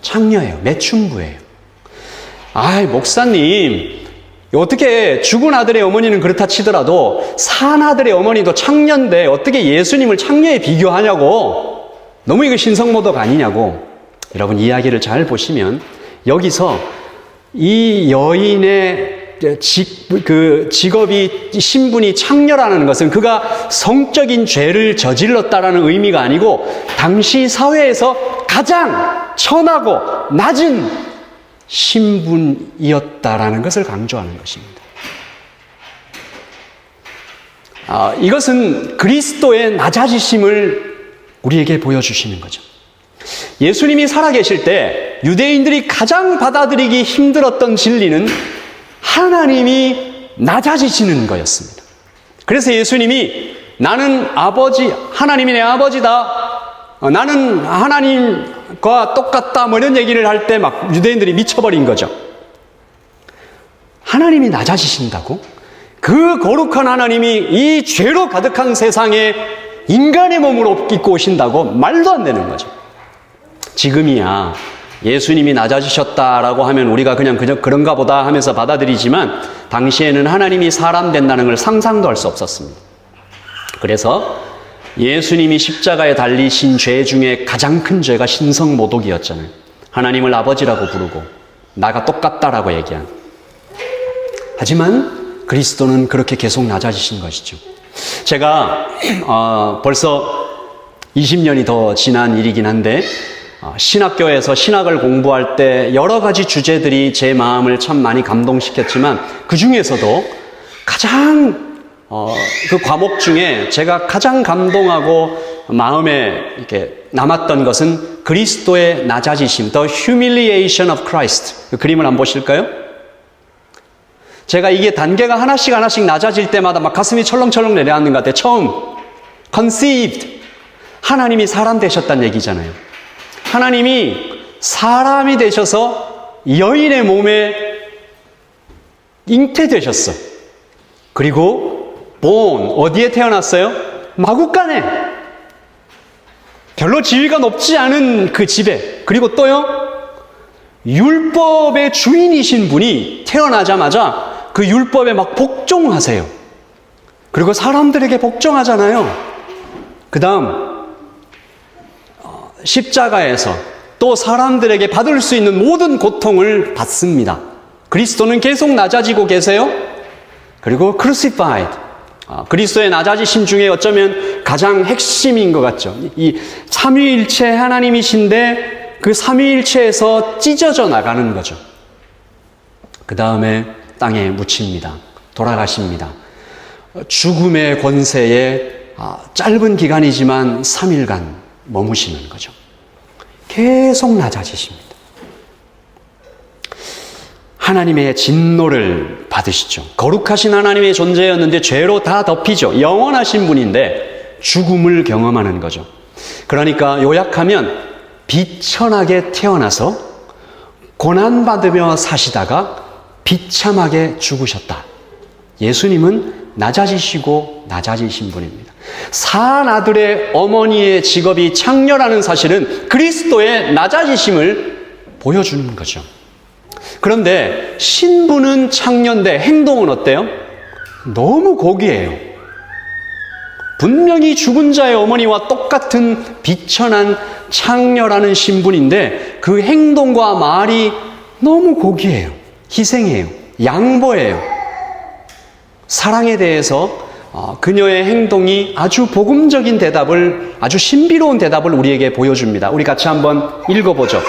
Speaker 1: 창녀예요. 매춘부예요. 목사님, 어떻게 죽은 아들의 어머니는 그렇다 치더라도 산 아들의 어머니도 창녀인데 어떻게 예수님을 창녀에 비교하냐고. 너무 이거 신성모독 아니냐고. 여러분, 이야기를 잘 보시면 여기서 이 여인의 직업이, 신분이 창녀라는 것은 그가 성적인 죄를 저질렀다라는 의미가 아니고 당시 사회에서 가장 천하고 낮은 신분이었다라는 것을 강조하는 것입니다. 이것은 그리스도의 낮아지심을 우리에게 보여주시는 거죠. 예수님이 살아계실 때 유대인들이 가장 받아들이기 힘들었던 진리는 하나님이 낮아지시는 거였습니다. 그래서 예수님이 나는 아버지, 하나님이 내 아버지다, 나는 하나님과 똑같다, 뭐 이런 얘기를 할 때 막 유대인들이 미쳐버린 거죠. 하나님이 낮아지신다고? 그 거룩한 하나님이 이 죄로 가득한 세상에 인간의 몸으로 입고 오신다고? 말도 안 되는 거죠. 지금이야 예수님이 낮아지셨다라고 하면 우리가 그냥 그런가 보다 하면서 받아들이지만 당시에는 하나님이 사람 된다는 걸 상상도 할 수 없었습니다. 그래서 예수님이 십자가에 달리신 죄 중에 가장 큰 죄가 신성모독이었잖아요. 하나님을 아버지라고 부르고 나가 똑같다라고 얘기한. 하지만 그리스도는 그렇게 계속 낮아지신 것이죠. 제가 벌써 20년이 더 지난 일이긴 한데 신학교에서 신학을 공부할 때 여러 가지 주제들이 제 마음을 참 많이 감동시켰지만 그 중에서도 가장 그 과목 중에 제가 가장 감동하고 마음에 이렇게 남았던 것은 그리스도의 낮아지심, The Humiliation of Christ. 그 그림을 한번 보실까요? 제가 이게 단계가 하나씩 낮아질 때마다 막 가슴이 철렁철렁 내려앉는 것 같아요. 처음 conceived, 하나님이 사람 되셨다는 얘기잖아요. 하나님이 사람이 되셔서 여인의 몸에 잉태되셨어. 그리고 born, 어디에 태어났어요? 마구간에. 별로 지위가 높지 않은 그 집에. 그리고 또요, 율법의 주인이신 분이 태어나자마자 그 율법에 막 복종하세요. 그리고 사람들에게 복종하잖아요. 그 다음 십자가에서 또 사람들에게 받을 수 있는 모든 고통을 받습니다. 그리스도는 계속 낮아지고 계세요. 그리고 crucified, 그리스도의 낮아지심 중에 어쩌면 가장 핵심인 것 같죠. 이 삼위일체 하나님이신데 그 삼위일체에서 찢어져 나가는 거죠. 그 다음에 땅에 묻힙니다. 돌아가십니다. 죽음의 권세에 짧은 기간이지만 3일간 머무시는 거죠. 계속 낮아지십니다. 하나님의 진노를 받으시죠. 거룩하신 하나님의 존재였는데 죄로 다 덮이죠. 영원하신 분인데 죽음을 경험하는 거죠. 그러니까 요약하면 비천하게 태어나서 고난받으며 사시다가 비참하게 죽으셨다. 예수님은 낮아지시고 낮아지신 분입니다. 사나들의 어머니의 직업이 창녀라는 사실은 그리스도의 낮아지심을 보여주는 거죠. 그런데 신부는 창녀인데 행동은 어때요? 너무 고귀해요. 분명히 죽은 자의 어머니와 똑같은 비천한 창녀라는 신분인데 그 행동과 말이 너무 고귀해요. 희생해요. 양보해요. 사랑에 대해서 그녀의 행동이 아주 복음적인 대답을, 아주 신비로운 대답을 우리에게 보여줍니다. 우리 같이 한번 읽어보죠.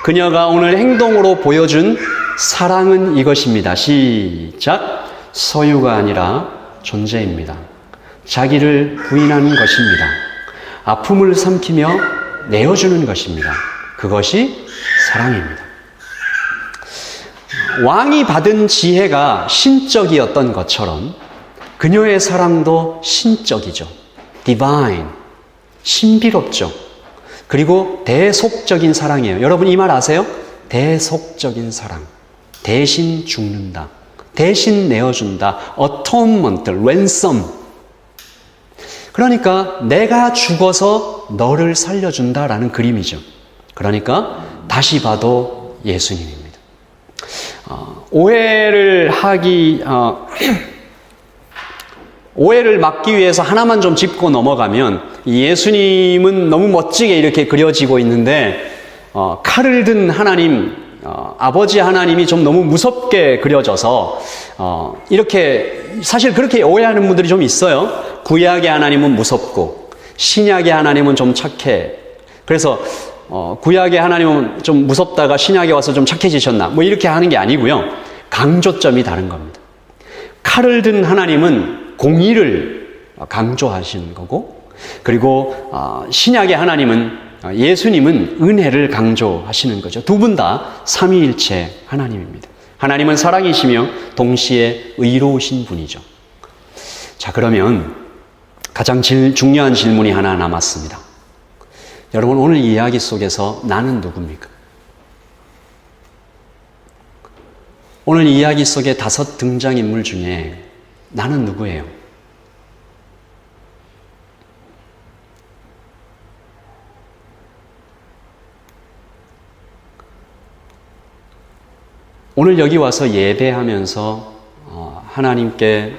Speaker 1: 그녀가 오늘 행동으로 보여준 사랑은 이것입니다. 시작. 소유가 아니라 존재입니다. 자기를 부인하는 것입니다. 아픔을 삼키며 내어주는 것입니다. 그것이 사랑입니다. 왕이 받은 지혜가 신적이었던 것처럼 그녀의 사랑도 신적이죠. divine, 신비롭죠. 그리고 대속적인 사랑이에요. 여러분 이 말 아세요? 대속적인 사랑. 대신 죽는다. 대신 내어준다. atonement, ransom. 그러니까 내가 죽어서 너를 살려준다라는 그림이죠. 그러니까 다시 봐도 예수님입니다. 오해를 막기 위해서 하나만 좀 짚고 넘어가면 예수님은 너무 멋지게 이렇게 그려지고 있는데 칼을 든 하나님, 아버지 하나님이 좀 너무 무섭게 그려져서 이렇게 사실 그렇게 오해하는 분들이 좀 있어요. 구약의 하나님은 무섭고 신약의 하나님은 좀 착해. 그래서 구약의 하나님은 좀 무섭다가 신약에 와서 좀 착해지셨나 뭐 이렇게 하는 게 아니고요. 강조점이 다른 겁니다. 칼을 든 하나님은 공의를 강조하시는 거고, 그리고 신약의 하나님은, 예수님은 은혜를 강조하시는 거죠. 두 분 다 삼위일체 하나님입니다. 하나님은 사랑이시며 동시에 의로우신 분이죠. 자, 그러면 가장 중요한 질문이 하나 남았습니다. 여러분, 오늘 이야기 속에서 나는 누굽니까? 오늘 이야기 속의 5 등장인물 중에 나는 누구예요? 오늘 여기 와서 예배하면서 하나님께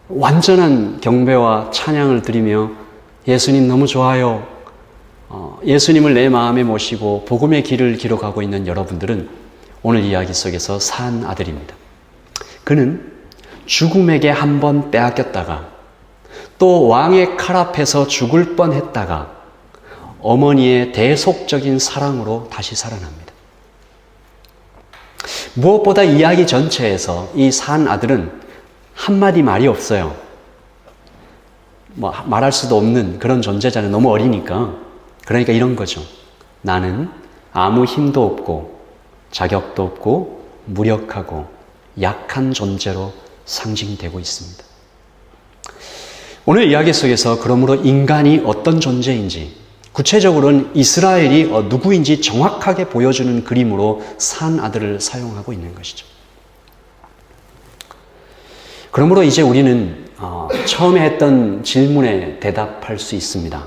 Speaker 1: 완전한 경배와 찬양을 드리며 예수님 너무 좋아요. 예수님을 내 마음에 모시고 복음의 길을 기록하고 있는 여러분들은 오늘 이야기 속에서 산 아들입니다. 그는 죽음에게 한 번 빼앗겼다가 또 왕의 칼 앞에서 죽을 뻔했다가 어머니의 대속적인 사랑으로 다시 살아납니다. 무엇보다 이야기 전체에서 이 산 아들은 한마디 말이 없어요. 말할 수도 없는 그런 존재잖아요. 너무 어리니까. 그러니까 이런 거죠. 나는 아무 힘도 없고 자격도 없고 무력하고 약한 존재로 상징되고 있습니다. 오늘 이야기 속에서 그러므로 인간이 어떤 존재인지, 구체적으로는 이스라엘이 누구인지 정확하게 보여주는 그림으로 산 아들을 사용하고 있는 것이죠. 그러므로 이제 우리는 처음에 했던 질문에 대답할 수 있습니다.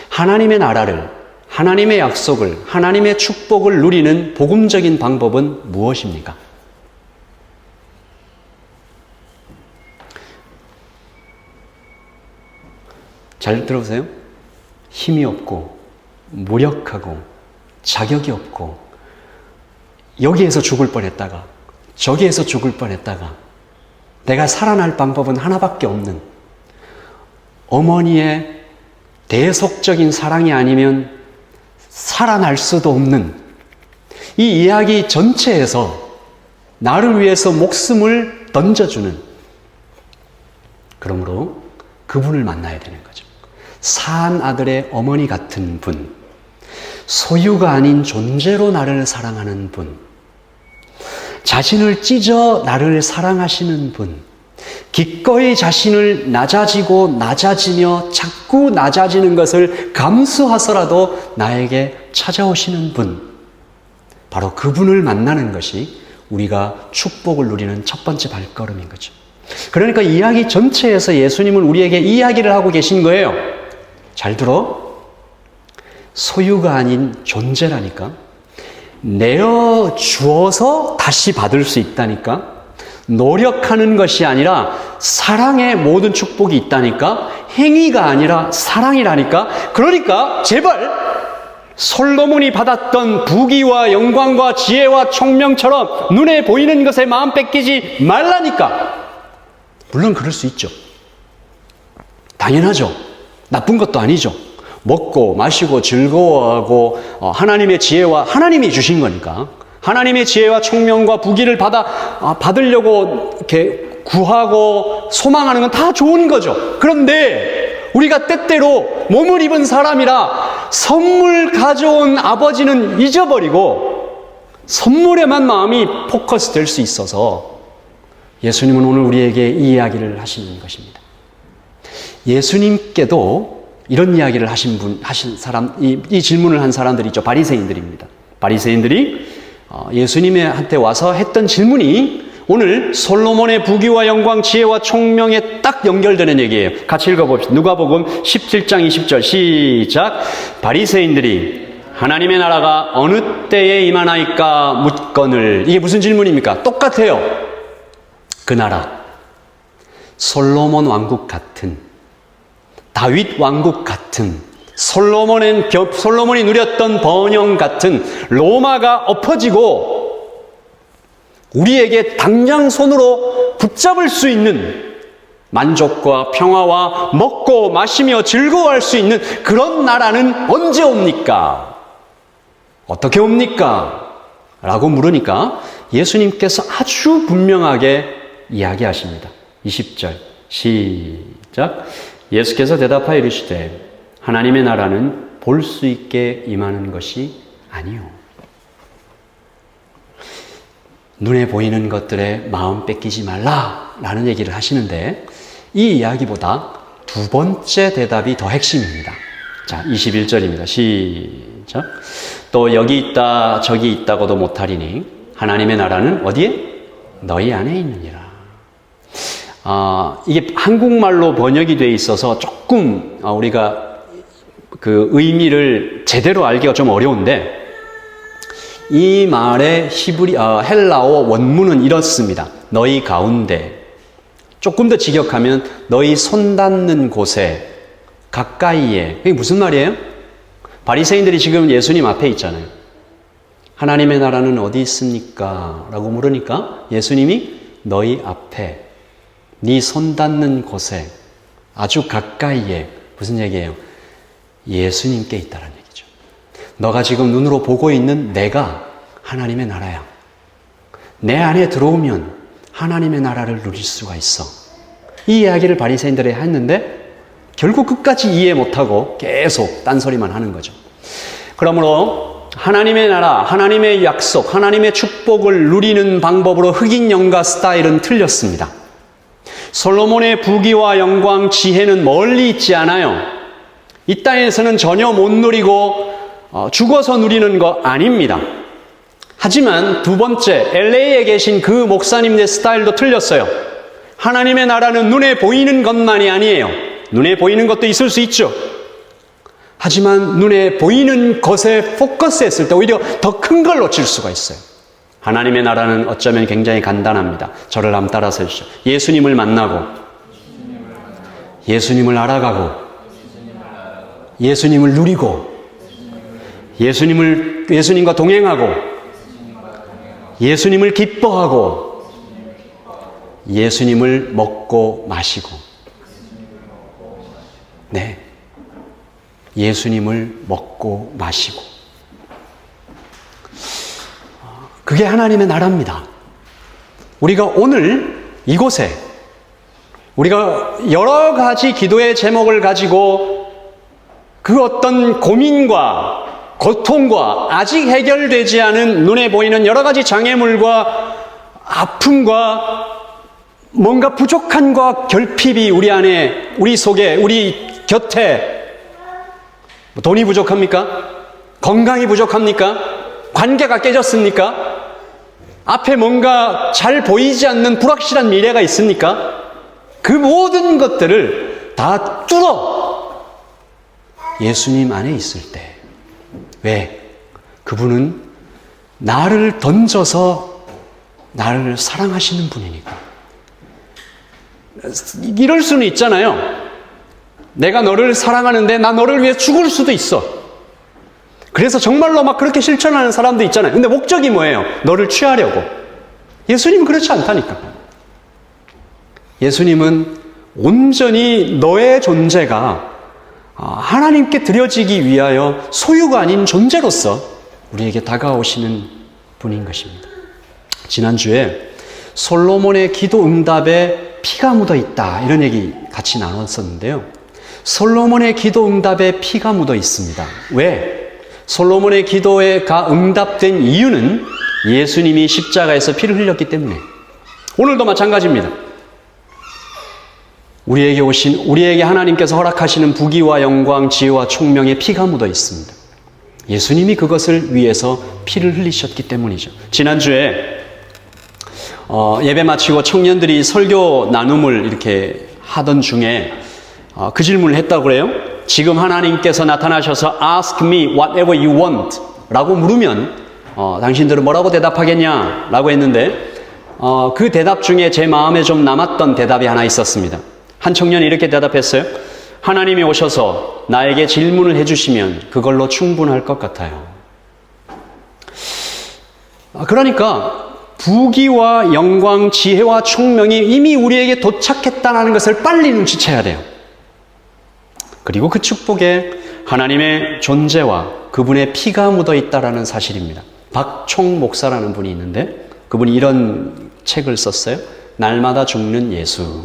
Speaker 1: 하나님의 나라를, 하나님의 약속을, 하나님의 축복을 누리는 복음적인 방법은 무엇입니까? 잘 들어보세요. 힘이 없고 무력하고 자격이 없고 여기에서 죽을 뻔했다가 저기에서 죽을 뻔했다가 내가 살아날 방법은 하나밖에 없는 어머니의 대속적인 사랑이 아니면 살아날 수도 없는 이 이야기 전체에서 나를 위해서 목숨을 던져주는, 그러므로 그분을 만나야 되는 거죠. 산 아들의 어머니 같은 분, 소유가 아닌 존재로 나를 사랑하는 분, 자신을 찢어 나를 사랑하시는 분, 기꺼이 자신을 낮아지며 자꾸 낮아지는 것을 감수하서라도 나에게 찾아오시는 분, 바로 그분을 만나는 것이 우리가 축복을 누리는 첫 번째 발걸음인 거죠. 그러니까 이야기 전체에서 예수님은 우리에게 이야기를 하고 계신 거예요. 잘 들어. 소유가 아닌 존재라니까. 내어 주어서 다시 받을 수 있다니까. 노력하는 것이 아니라 사랑의 모든 축복이 있다니까. 행위가 아니라 사랑이라니까. 그러니까 제발 솔로몬이 받았던 부귀와 영광과 지혜와 총명처럼 눈에 보이는 것에 마음 뺏기지 말라니까. 물론 그럴 수 있죠. 당연하죠. 나쁜 것도 아니죠. 먹고 마시고 즐거워하고 하나님의 지혜와, 하나님이 주신 거니까 하나님의 지혜와 총명과 부귀를 받으려고 이렇게 구하고 소망하는 건 다 좋은 거죠. 그런데 우리가 때때로 몸을 입은 사람이라 선물 가져온 아버지는 잊어버리고 선물에만 마음이 포커스 될 수 있어서 예수님은 오늘 우리에게 이 이야기를 하시는 것입니다. 예수님께도 이런 이야기를 하신 사람, 이 질문을 한 사람들이 있죠. 바리새인들입니다. 바리새인들이 예수님한테 와서 했던 질문이 오늘 솔로몬의 부귀와 영광, 지혜와 총명에 딱 연결되는 얘기예요. 같이 읽어봅시다. 누가복음 17장 20절 시작. 바리새인들이 하나님의 나라가 어느 때에 임하나이까 묻거늘. 이게 무슨 질문입니까? 똑같아요. 그 나라, 솔로몬 왕국 같은, 다윗 왕국 같은, 솔로몬이 누렸던 번영 같은 로마가 엎어지고 우리에게 당장 손으로 붙잡을 수 있는 만족과 평화와 먹고 마시며 즐거워할 수 있는 그런 나라는 언제 옵니까? 어떻게 옵니까? 라고 물으니까 예수님께서 아주 분명하게 이야기하십니다. 20절 시작. 예수께서 대답하여 이르시되 하나님의 나라는 볼 수 있게 임하는 것이 아니요. 눈에 보이는 것들에 마음 뺏기지 말라라는 얘기를 하시는데 이 이야기보다 두 번째 대답이 더 핵심입니다. 자, 21절입니다. 시작. 또 여기 있다 저기 있다고도 못하리니 하나님의 나라는 어디에? 너희 안에 있느니라. 이게 한국말로 번역이 되어 있어서 조금 우리가 그 의미를 제대로 알기가 좀 어려운데 이 말의 헬라어 원문은 이렇습니다. 너희 가운데. 조금 더 직역하면 너희 손 닿는 곳에 가까이에. 그게 무슨 말이에요? 바리새인들이 지금 예수님 앞에 있잖아요. 하나님의 나라는 어디 있습니까? 라고 물으니까 예수님이 너희 앞에 네 손 닿는 곳에 아주 가까이에. 무슨 얘기예요? 예수님께 있다는 얘기죠. 너가 지금 눈으로 보고 있는 내가 하나님의 나라야. 내 안에 들어오면 하나님의 나라를 누릴 수가 있어. 이 이야기를 바리새인들이 했는데 결국 끝까지 이해 못하고 계속 딴소리만 하는 거죠. 그러므로 하나님의 나라, 하나님의 약속, 하나님의 축복을 누리는 방법으로 흑인 영가 스타일은 틀렸습니다. 솔로몬의 부귀와 영광, 지혜는 멀리 있지 않아요. 이 땅에서는 전혀 못 누리고 죽어서 누리는 거 아닙니다. 하지만 두 번째, LA에 계신 그 목사님의 스타일도 틀렸어요. 하나님의 나라는 눈에 보이는 것만이 아니에요. 눈에 보이는 것도 있을 수 있죠. 하지만 눈에 보이는 것에 포커스했을 때 오히려 더 큰 걸 놓칠 수가 있어요. 하나님의 나라는 어쩌면 굉장히 간단합니다. 저를 한번 따라서 해주시죠. 예수님을 만나고, 예수님을 알아가고, 예수님을 누리고, 예수님과 동행하고, 예수님을 기뻐하고, 예수님을 먹고 마시고. 네. 예수님을 먹고 마시고. 그게 하나님의 나라입니다. 우리가 오늘 이곳에 우리가 여러 가지 기도의 제목을 가지고 그 어떤 고민과 고통과 아직 해결되지 않은 눈에 보이는 여러 가지 장애물과 아픔과 뭔가 부족함과 결핍이 우리 안에, 우리 속에, 우리 곁에 돈이 부족합니까? 건강이 부족합니까? 관계가 깨졌습니까? 앞에 뭔가 잘 보이지 않는 불확실한 미래가 있습니까? 그 모든 것들을 다 뚫어 예수님 안에 있을 때. 왜? 그분은 나를 던져서 나를 사랑하시는 분이니까. 이럴 수는 있잖아요. 내가 너를 사랑하는데 나 너를 위해 죽을 수도 있어. 그래서 정말로 막 그렇게 실천하는 사람도 있잖아요. 근데 목적이 뭐예요? 너를 취하려고. 예수님은 그렇지 않다니까. 예수님은 온전히 너의 존재가 하나님께 드려지기 위하여 소유가 아닌 존재로서 우리에게 다가오시는 분인 것입니다. 지난주에 솔로몬의 기도 응답에 피가 묻어 있다, 이런 얘기 같이 나눴었는데요. 솔로몬의 기도 응답에 피가 묻어 있습니다. 왜? 솔로몬의 기도에 응답된 이유는 예수님이 십자가에서 피를 흘렸기 때문에. 오늘도 마찬가지입니다. 우리에게 하나님께서 허락하시는 부귀와 영광, 지혜와 총명에 피가 묻어 있습니다. 예수님이 그것을 위해서 피를 흘리셨기 때문이죠. 지난주에 예배 마치고 청년들이 설교 나눔을 이렇게 하던 중에 그 질문을 했다고 그래요. 지금 하나님께서 나타나셔서 ask me whatever you want 라고 물으면 당신들은 뭐라고 대답하겠냐 라고 했는데 그 대답 중에 제 마음에 좀 남았던 대답이 하나 있었습니다. 한 청년이 이렇게 대답했어요. 하나님이 오셔서 나에게 질문을 해주시면 그걸로 충분할 것 같아요. 그러니까 부귀와 영광, 지혜와 총명이 이미 우리에게 도착했다는 것을 빨리 눈치채야 돼요. 그리고 그 축복에 하나님의 존재와 그분의 피가 묻어 있다는 사실입니다. 박총 목사라는 분이 있는데 그분이 이런 책을 썼어요. 날마다 죽는 예수.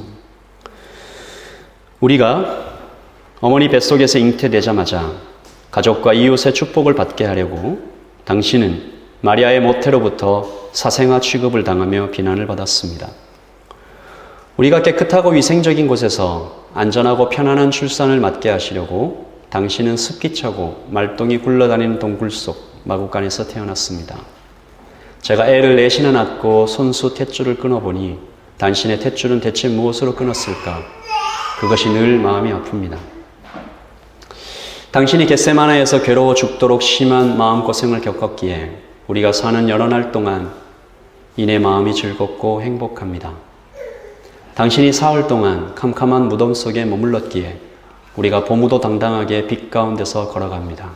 Speaker 1: 우리가 어머니 뱃속에서 잉태되자마자 가족과 이웃의 축복을 받게 하려고 당신은 마리아의 모태로부터 사생아 취급을 당하며 비난을 받았습니다. 우리가 깨끗하고 위생적인 곳에서 안전하고 편안한 출산을 맞게 하시려고 당신은 습기차고 말똥이 굴러다니는 동굴 속 마구간에서 태어났습니다. 제가 애를 넷이나 낳고 손수 탯줄을 끊어보니 당신의 탯줄은 대체 무엇으로 끊었을까? 그것이 늘 마음이 아픕니다. 당신이 겟세마네에서 괴로워 죽도록 심한 마음고생을 겪었기에 우리가 사는 여러 날 동안 이내 마음이 즐겁고 행복합니다. 당신이 사흘 동안 캄캄한 무덤 속에 머물렀기에 우리가 보무도 당당하게 빛 가운데서 걸어갑니다.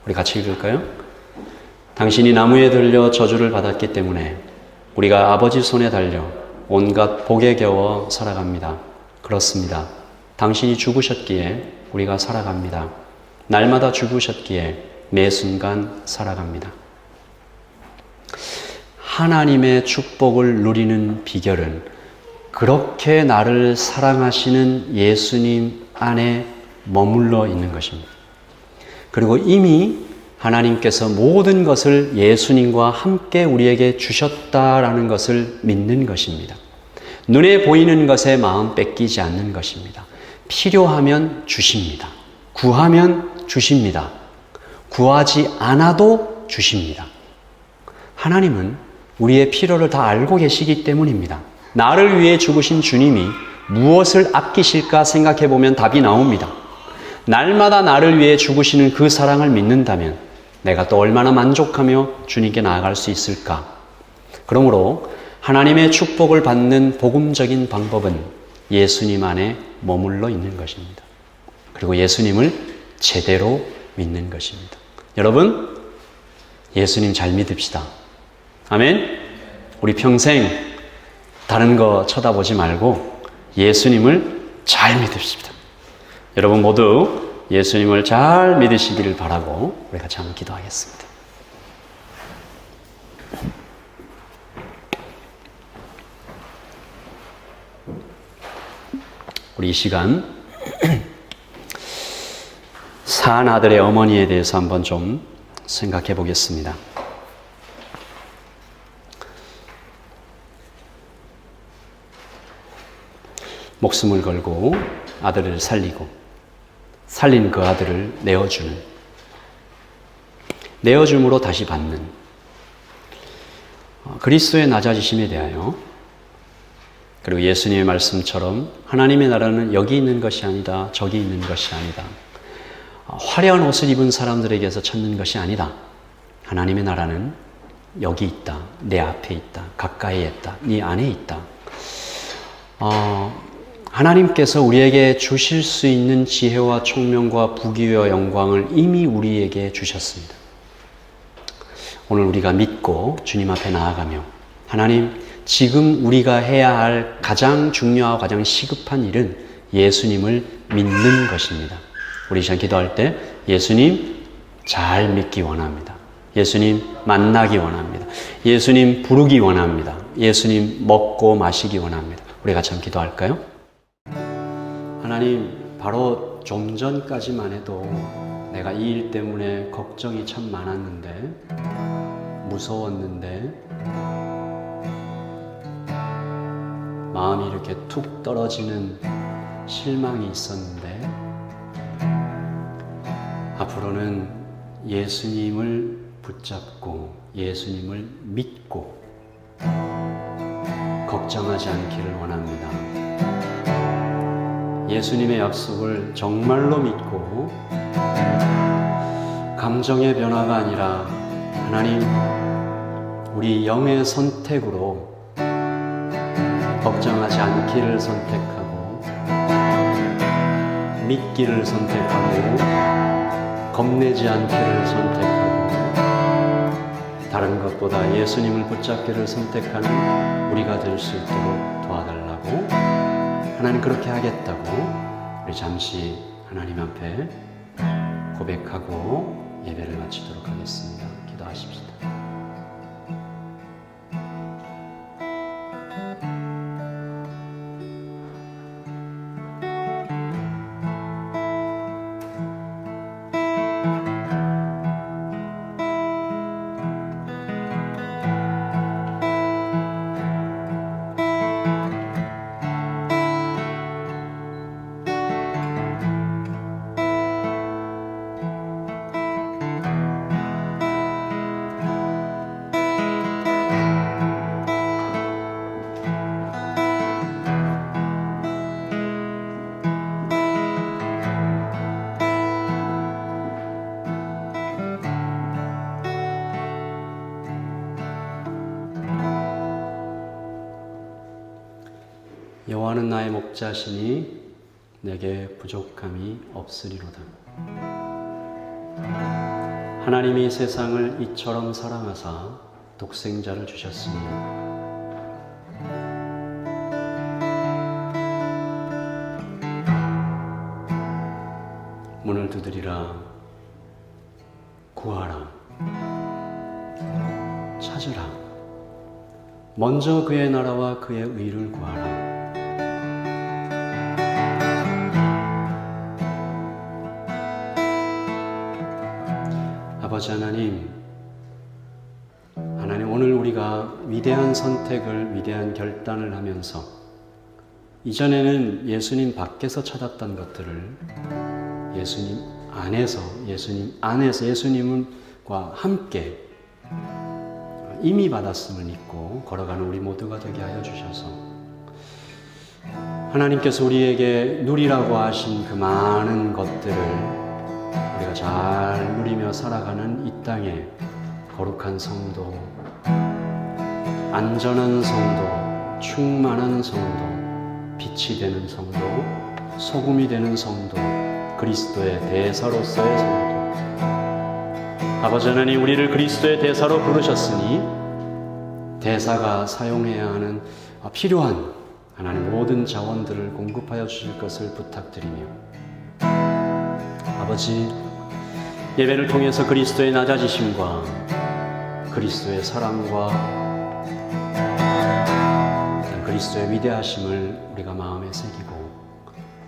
Speaker 1: 우리 같이 읽을까요? 당신이 나무에 들려 저주를 받았기 때문에 우리가 아버지 손에 달려 온갖 복에 겨워 살아갑니다. 그렇습니다. 당신이 죽으셨기에 우리가 살아갑니다. 날마다 죽으셨기에 매 순간 살아갑니다. 하나님의 축복을 누리는 비결은 그렇게 나를 사랑하시는 예수님 안에 머물러 있는 것입니다. 그리고 이미 하나님께서 모든 것을 예수님과 함께 우리에게 주셨다라는 것을 믿는 것입니다. 눈에 보이는 것에 마음 뺏기지 않는 것입니다. 필요하면 주십니다. 구하면 주십니다. 구하지 않아도 주십니다. 하나님은 우리의 필요를 다 알고 계시기 때문입니다. 나를 위해 죽으신 주님이 무엇을 아끼실까 생각해 보면 답이 나옵니다. 날마다 나를 위해 죽으시는 그 사랑을 믿는다면 내가 또 얼마나 만족하며 주님께 나아갈 수 있을까? 그러므로 하나님의 축복을 받는 복음적인 방법은 예수님 안에 머물러 있는 것입니다. 그리고 예수님을 제대로 믿는 것입니다. 여러분, 예수님 잘 믿읍시다. 아멘? 우리 평생 다른 거 쳐다보지 말고 예수님을 잘 믿읍시다. 여러분 모두 예수님을 잘 믿으시기를 바라고 우리 같이 한번 기도하겠습니다. 우리 이 시간 산 아들의 어머니에 대해서 한번 좀 생각해 보겠습니다. 목숨을 걸고 아들을 살리고 살린 그 아들을 내어줌으로 다시 받는 그리스도의 낮아지심에 대하여, 그리고 예수님의 말씀처럼 하나님의 나라는 여기 있는 것이 아니다, 저기 있는 것이 아니다, 화려한 옷을 입은 사람들에게서 찾는 것이 아니다. 하나님의 나라는 여기 있다, 내 앞에 있다, 가까이에 있다, 네 안에 있다. 하나님께서 우리에게 주실 수 있는 지혜와 총명과 부귀와 영광을 이미 우리에게 주셨습니다. 오늘 우리가 믿고 주님 앞에 나아가며 하나님, 지금 우리가 해야 할 가장 중요하고 가장 시급한 일은 예수님을 믿는 것입니다. 우리 시간 기도할 때 예수님 잘 믿기 원합니다. 예수님 만나기 원합니다. 예수님 부르기 원합니다. 예수님 먹고 마시기 원합니다. 우리 같이 한번 기도할까요? 하나님, 바로 좀 전까지만 해도 내가 이 일 때문에 걱정이 참 많았는데, 무서웠는데, 마음이 이렇게 툭 떨어지는 실망이 있었는데, 앞으로는 예수님을 붙잡고 예수님을 믿고 걱정하지 않기를 원합니다. 예수님의 약속을 정말로 믿고 감정의 변화가 아니라 하나님, 우리 영의 선택으로 걱정하지 않기를 선택하고 믿기를 선택하고 겁내지 않기를 선택하고 다른 것보다 예수님을 붙잡기를 선택하는 우리가 될 수 있도록 도와달라고, 하나님 그렇게 하겠다고 우리 잠시 하나님 앞에 고백하고 예배를 마치도록 하겠습니다. 기도하십시다. 여호와는 나의 목자시니 내게 부족함이 없으리로다. 하나님이 세상을 이처럼 사랑하사 독생자를 주셨으니 문을 두드리라. 구하라. 찾으라. 먼저 그의 나라와 그의 의를 구하라. 아버지 하나님, 오늘 우리가 위대한 선택을, 위대한 결단을 하면서 이전에는 예수님 밖에서 찾았던 것들을 예수님 안에서, 예수님과 함께 이미 받았음을 믿고 걸어가는 우리 모두가 되게 하여 주셔서 하나님께서 우리에게 누리라고 하신 그 많은 것들을 우리가 잘 누리며 살아가는 이 땅에 거룩한 성도, 안전한 성도, 충만한 성도, 빛이 되는 성도, 소금이 되는 성도, 그리스도의 대사로서의 성도. 아버지 하나님, 우리를 그리스도의 대사로 부르셨으니 대사가 사용해야 하는 필요한 하나님 모든 자원들을 공급하여 주실 것을 부탁드리며, 아버지, 예배를 통해서 그리스도의 낮아지심과 그리스도의 사랑과 그리스도의 위대하심을 우리가 마음에 새기고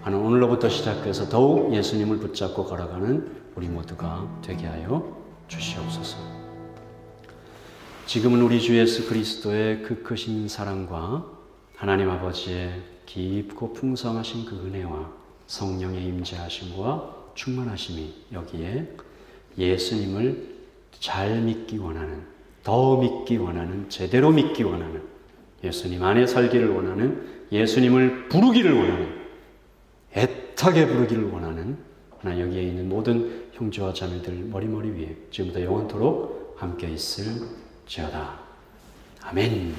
Speaker 1: 하는 오늘로부터 시작해서 더욱 예수님을 붙잡고 걸어가는 우리 모두가 되게 하여 주시옵소서. 지금은 우리 주 예수 그리스도의 그 크신 사랑과 하나님 아버지의 깊고 풍성하신 그 은혜와 성령의 임재하심과 충만하심이 여기에 예수님을 잘 믿기 원하는, 더 믿기 원하는, 제대로 믿기 원하는, 예수님 안에 살기를 원하는, 예수님을 부르기를 원하는, 애타게 부르기를 원하는 하나 여기에 있는 모든 형제와 자매들 머리머리 위에 지금부터 영원토록 함께 있을지어다. 아멘.